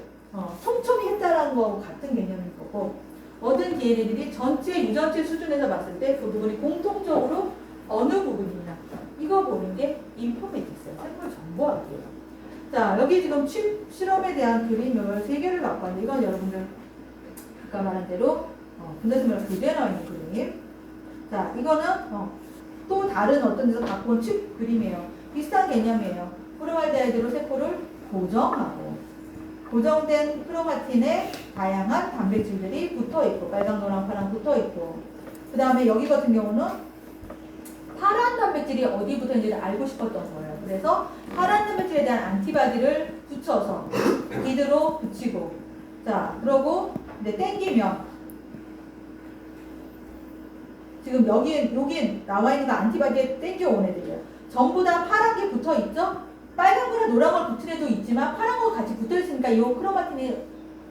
촘촘히 했다라는 거하고 같은 개념인 거고 얻은 DNA들이 전체 유전체 수준에서 봤을 때 그 부분이 공통적으로 어느 부분이냐 이거 보는 게 인포메틱스예요. 생물정보학이에요. 자, 여기 지금 칩 실험에 대한 그림을 3개를 갖고 왔는데 이건 여러분들 아까 말한 대로 분자생물학 교재에 나와 있는 그림. 자, 이거는 또 다른 어떤 데서 갖고 온 칩 그림이에요. 비슷한 개념이에요. 포르말데하이드로 세포를 고정하고 고정된 크로마틴에 다양한 단백질들이 붙어있고 빨강, 노랑, 파랑 붙어있고 그 다음에 여기 같은 경우는 파란 단백질이 어디 붙어있는지를 알고 싶었던 거예요. 그래서 파란 단백질에 대한 안티바디를 붙여서 이대로 붙이고 자 그러고 이제 땡기면 지금 여기 나와 있는 거 안티바디에 땡겨온 애들이에요. 전부 다 파란 게 붙어있죠? 빨간 거나 노란 걸 붙은 애도 있지만 파란 거 같이 붙어있으니까 이 크로마틴이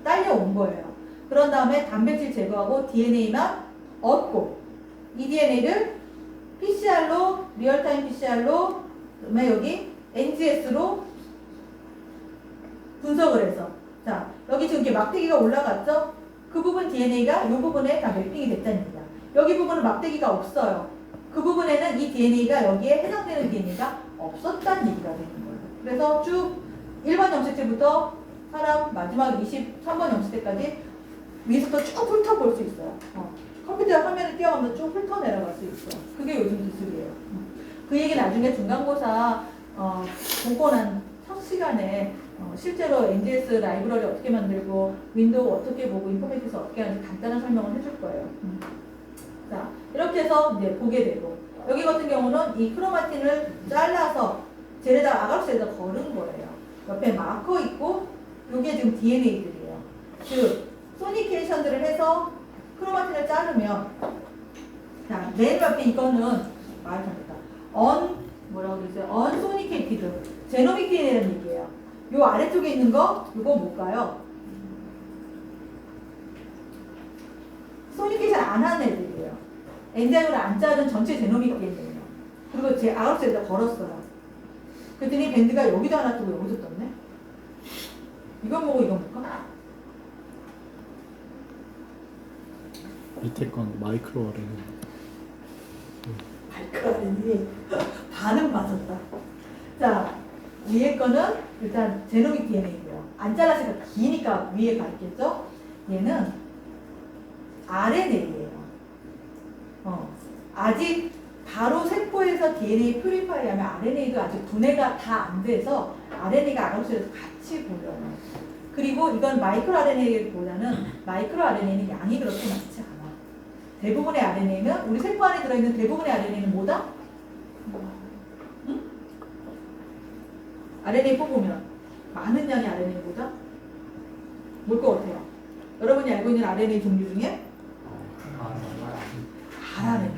딸려온 거예요. 그런 다음에 단백질 제거하고 DNA만 얻고 이 DNA를 PCR로 리얼타임 PCR로 그다음에 여기 NGS로 분석을 해서 자 여기 지금 이렇게 막대기가 올라갔죠? 그 부분 DNA가 이 부분에 다 매핑이 됐다는 얘기야. 여기 부분은 막대기가 없어요. 그 부분에는 이 DNA가 여기에 해당되는 DNA가 없었다는 얘기가 되는 거예요. 그래서 쭉 1번 염색체부터 사람 마지막 23번 염색체까지 위에서부터 쭉 훑어볼 수 있어요. 컴퓨터 화면을 띄워가면서 쭉 훑어 내려갈 수 있어요. 그게 요즘 기술이에요. 그 얘기 나중에 중간고사 보고 난 첫 시간에 실제로 NGS 라이브러리 어떻게 만들고 윈도우 어떻게 보고 인포메틱스 어떻게 하는지 간단한 설명을 해줄 거예요. 자 이렇게 해서 이제 보게 되고 여기 같은 경우는 이 크로마틴을 잘라서 젤에다 아가루스에다 걸은 거예요. 옆에 마커 있고 요게 지금 DNA들이에요. 즉 소니케이션들을 해서 크로마틴을 자르면 자 맨 옆에 이거는 말 잘못했다. 뭐라고 그랬어요? 언소니케이티드 제노믹 DNA라는 얘기예요. 요 아래쪽에 있는 거 이거 뭘까요? 소니케이션 안 하는 애들이에요. 엔자임을 안 자른 전체 제노믹 DNA예요. 그리고 제 아웃사이드에다 걸었어요. 그랬더니 밴드가 여기도 하나 뜨고 여기도 떴네. 이건 뭐고 이건 뭘까? 밑에 건 마이크로 어레이. 마이크로 어레이 반은 맞았다. 자 위에 거는 일단 제노믹 DNA고요. 안 잘라서 기니까 위에 가 있겠죠? 얘는 RNA예요. 아직 바로 세포에서 DNA 퓨리파이하면 RNA도 아직 분해가 다 안 돼서 RNA가 아가로스에서 같이 보여요. 그리고 이건 마이크로 RNA보다는 마이크로 RNA는 양이 그렇게 많지 않아. 대부분의 RNA는 우리 세포 안에 들어있는 대부분의 RNA는 뭐다? 응? RNA 뽑으면 많은 양의 RNA보다 뭘 것 같아요? 여러분이 알고 있는 RNA 종류 중에 rRNA.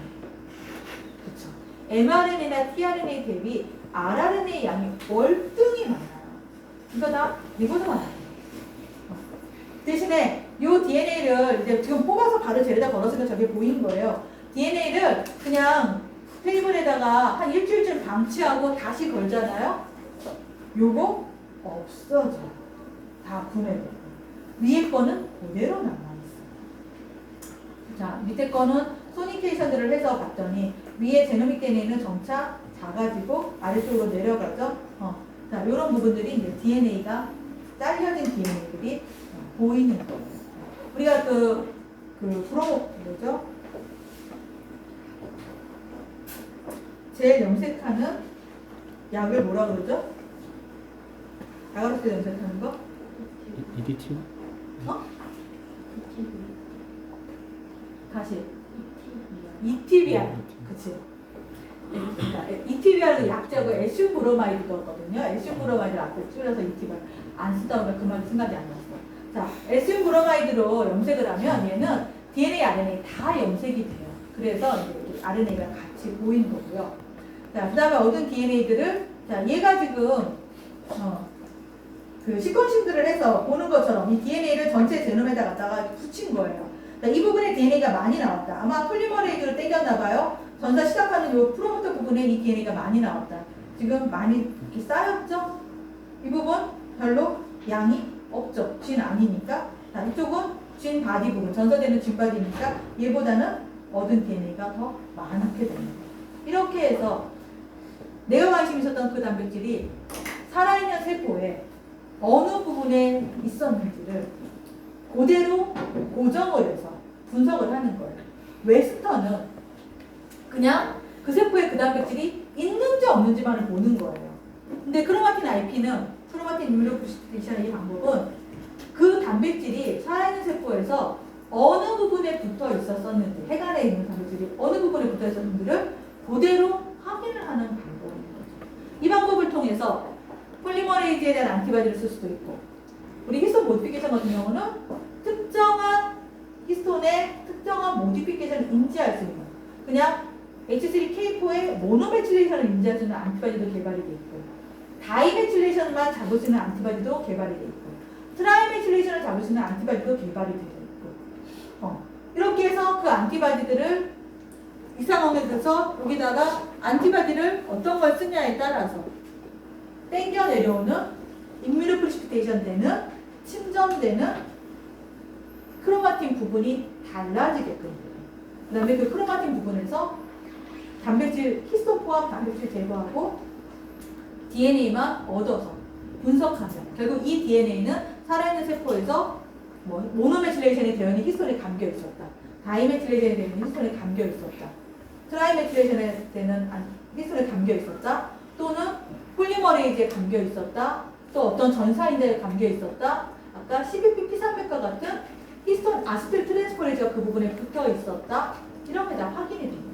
그쵸. mRNA나 tRNA 대비 rRNA 양이 월등히 많아요. 이거 다 이거도 많아요. 대신에 이 DNA를 이제 지금 뽑아서 바로 젤에다 걸었으니까 저게 보이는 거예요. DNA를 그냥 테이블에다가 한 일주일쯤 방치하고 다시 걸잖아요. 요거 없어져요. 다 분해돼요. 위에 거는 그대로 남아있어요. 자, 밑에 거는 소니케이션들을 해서 봤더니 위에 제노믹 DNA는 점차 작아지고 아래쪽으로 내려가죠. 자, 이런 부분들이 이제 DNA가 잘려진 DNA들이 보이는 거예요. 우리가 뭐죠? 제일 염색하는 약을 뭐라 그러죠? 아가로스 염색하는 거? EDT? 다시. 이티비알. 그치. 이티비알은 약자고 에슘브로마이드거든요. 에슘브로마이드를 앞에 줄여서 이티비알. 안 쓰다 보면 그 말이 생각이 안 났어. 자, 에슘브로마이드로 염색을 하면 얘는 DNA, RNA 다 염색이 돼요. 그래서 이제 RNA가 같이 보이는 거고요. 자, 그 다음에 얻은 DNA들을, 자, 얘가 지금, 그 시퀀싱들을 해서 보는 것처럼 이 DNA를 전체 제놈에다 갖다가 붙인 거예요. 자, 이 부분에 DNA가 많이 나왔다. 아마 폴리머레이즈로 땡겼나봐요. 전사 시작하는 이 프로모터 부분에 이 DNA가 많이 나왔다. 지금 많이 이렇게 쌓였죠? 이 부분 별로 양이 없죠. 진 아니니까. 자, 이쪽은 진 바디 부분, 전사되는 진 바디니까 얘보다는 얻은 DNA가 더 많게 됩니다. 이렇게 해서 내가 관심 있었던 그 단백질이 살아있는 세포에 어느 부분에 있었는지를 그대로 고정을 해서 분석을 하는 거예요. 웨스턴은 그냥 그 세포에 그 단백질이 있는지 없는지만을 보는 거예요. 근데 크로마틴 IP는, 크로마틴 이뮤노프리시피테이션의 이 방법은 그 단백질이 살아있는 세포에서 어느 부분에 붙어 있었는지, 해간에 있는 단백질이 어느 부분에 붙어 있었는지를 그대로 확인을 하는 방법인 거죠. 이 방법을 통해서 폴리머레이즈에 대한 안티바디를 쓸 수도 있고, 우리 히스톤 모디피케이션 같은 경우는 특정한 히스톤의 특정한 모디피케이션을 인지할 수 있는, 그냥 H3K4의 모노메틸레이션을 인지할 수 있는 안티바디도 개발이 돼 있고, 다이메틸레이션만 잡을 수 있는 안티바디도 개발이 돼 있고, 트라이메틸레이션을 잡을 수 있는 안티바디도 개발이 되어 있고, 이렇게 해서 그 안티바디들을 이 상황에서 여기다가 안티바디를 어떤 걸 쓰냐에 따라서 땡겨 내려오는 임뮤노프리시피테이션 되는, 침전되는 크로마틴 부분이 달라지게끔 돼요. 그 다음에 그 크로마틴 부분에서 단백질, 히스톤 포함 단백질 제거하고 DNA만 얻어서 분석하면 결국 이 DNA는 살아있는 세포에서 모노메틸레이션이 되어 있는 히스톤에 감겨 있었다. 다이메틸레이션이 되어 있는 히스톤에 감겨 있었다. 트라이메틸레이션에 되는 히스톤에 감겨 있었다. 또는 폴리머레이즈에 감겨 있었다. 또 어떤 전사인들에 감겨 있었다. 아까 CBP P300과 같은 히스톤 아스틸 트랜스포레이즈가 그 부분에 붙어 있었다. 이런 게 다 확인이 됩니다.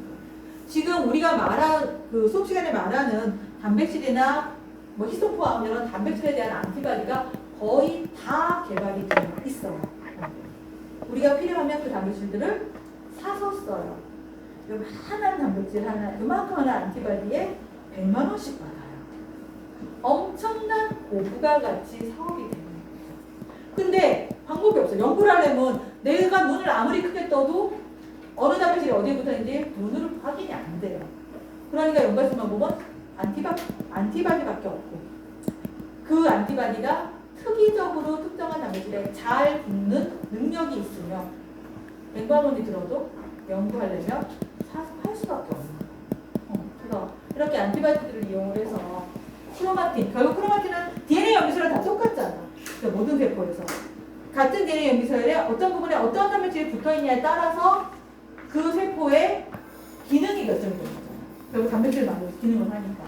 지금 우리가 그 수업 시간에 말하는 단백질이나 히스톤 포함 이런 단백질에 대한 안티바디가 거의 다 개발이 되어 있어요. 우리가 필요하면 그 단백질들을 사서 써요. 요만한 단백질 하나, 요만큼 하나 안티바디에 100만 원씩 받아요. 엄청난 고부가 가치 사업이 되는 거예요. 근데 방법이 없어요. 연구를 하려면 내가 눈을 아무리 크게 떠도 어느 단백질이 어디에 붙어있는지 눈으로 확인이 안 돼요. 그러니까 연구할수만 보면 안티바디밖에 없고, 그 안티바디가 특이적으로 특정한 단백질에 잘 붙는 능력이 있으면 100만 원이 들어도 연구하려면 사서 팔 수밖에 없는 거예요. 그래서 이렇게 안티바디들을 이용을 해서 크로마틴, 결국 크로마틴은 DNA 염기소랑 다 똑같잖아. 모든 세포에서 같은 DNA 염기소에 어떤 부분에 어떤 단백질이 붙어있냐에 따라서 그 세포의 기능이 결정이 되는 거잖아. 결국 단백질을 만들어서 기능을 하니까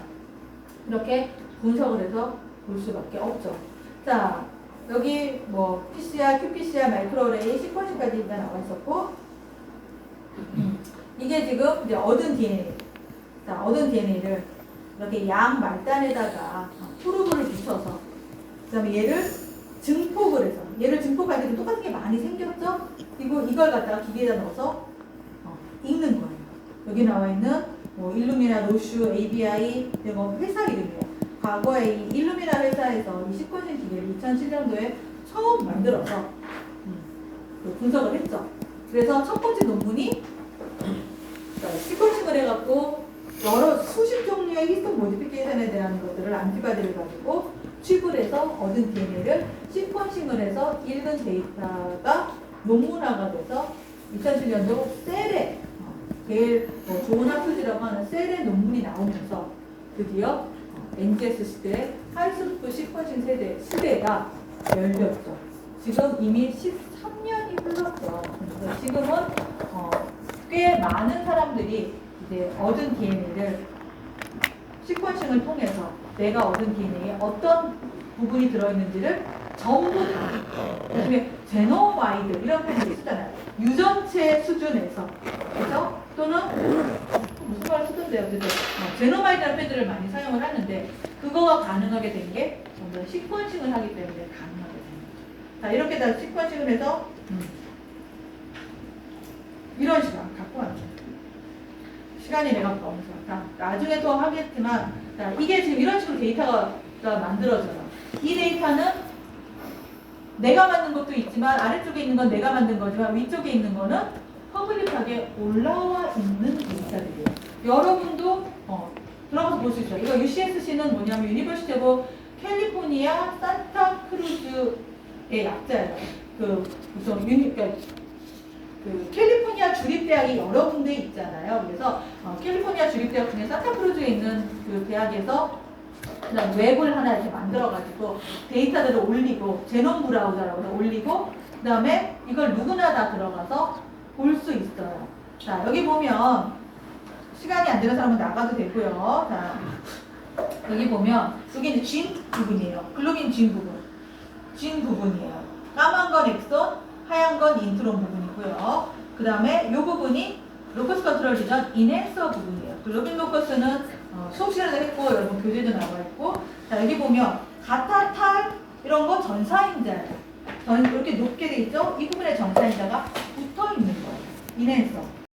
이렇게 분석을 해서 볼 수밖에 없죠. 자, 여기 뭐 PCR, qPCR, 마이크로어레이, 시퀀싱까지 일단 나와 있었고, 이게 지금 이제 얻은 DNA. 자, 얻은 DNA를 이렇게 양 말단에다가 프로브를 붙여서, 그다음에 얘를 증폭을 해서, 얘를 증폭할 때도 똑같은 게 많이 생겼죠? 그리고 이걸 갖다가 기계에다 넣어서 읽는 거예요. 여기 나와 있는 뭐 일루미나, 로슈, ABI 이거 회사 이름이에요. 과거에 이 일루미나 회사에서 이 시퀀싱 기계를 2007년도에 처음 만들어서 분석을 했죠. 그래서 첫 번째 논문이 시퀀싱을 해갖고 여러 수십 종류의 히스톤 모디피케이션에 대한 것들을 안티바디를 가지고 취급을 해서 얻은 DNA를 시퀀싱을 해서 읽은 데이터가 논문화가 돼서 2007년도 셀에 제일 좋은 학술지라고 하는 셀의 논문이 나오면서 드디어 NGS 시대의 하이스루프 시퀀싱 시대가 열렸죠. 지금 이미 13년이 흘렀죠. 그래서 지금은 꽤 많은 사람들이 이제 얻은 DNA를 시퀀싱을 통해서 내가 얻은 DNA에 어떤 부분이 들어있는지를 전부 다, 나중에 제노와이드 이런 표현이 쓰잖아요. 유전체 수준에서, 그래서 또는 무슨 말을 쓰던데요. 어쨌든 제노마이드라는 표현들을 많이 사용을 하는데 그거가 가능하게 된 게 먼저 시퀀싱을 하기 때문에 가능하게 된 거죠. 자, 이렇게 다 시퀀싱을 해서 이런 시간 갖고 왔죠. 시간이 내가 없어서. 자, 나중에 또 하겠지만, 자, 이게 지금 이런 식으로 데이터가 만들어져요. 이 데이터는 내가 만든 것도 있지만, 아래쪽에 있는 건 내가 만든 거지만, 위쪽에 있는 거는 퍼블릭하게 올라와 있는 데이터들이에요. 여러분도 들어가서 볼 수 있어요. 이거 UCSC는 뭐냐면, 유니버시티 오브 캘리포니아 산타크루즈의 약자예요. 그러니까 그 캘리포니아 주립대학이 여러 군데 있잖아요. 그래서 캘리포니아 주립대학 중에 산타크루즈에 있는 그 대학에서 그냥 웹을 하나 이렇게 만들어가지고 데이터들을 올리고 제놈 브라우저라고 해서 올리고 그 다음에 이걸 누구나 다 들어가서 볼 수 있어요. 자, 여기 보면 시간이 안 되는 사람은 나가도 되고요. 자, 여기 보면 여기 이제 진 부분이에요. 글로빈 진 부분. 진 부분이에요. 까만 건 엑손, 하얀 건 인트론 부분이고요. 그 다음에 이 부분이 로커스 컨트롤 리전 인핸서 부분이에요. 글로빈 로커스는 수업 시간에도 했고 여러분 교재도 나와 있고, 자, 여기 보면 가타, 탈 이런 거 전사인자예요. 이렇게 높게 돼 있죠? 이 부분에 전사인자가 붙어 있는 거예요. 인핸서.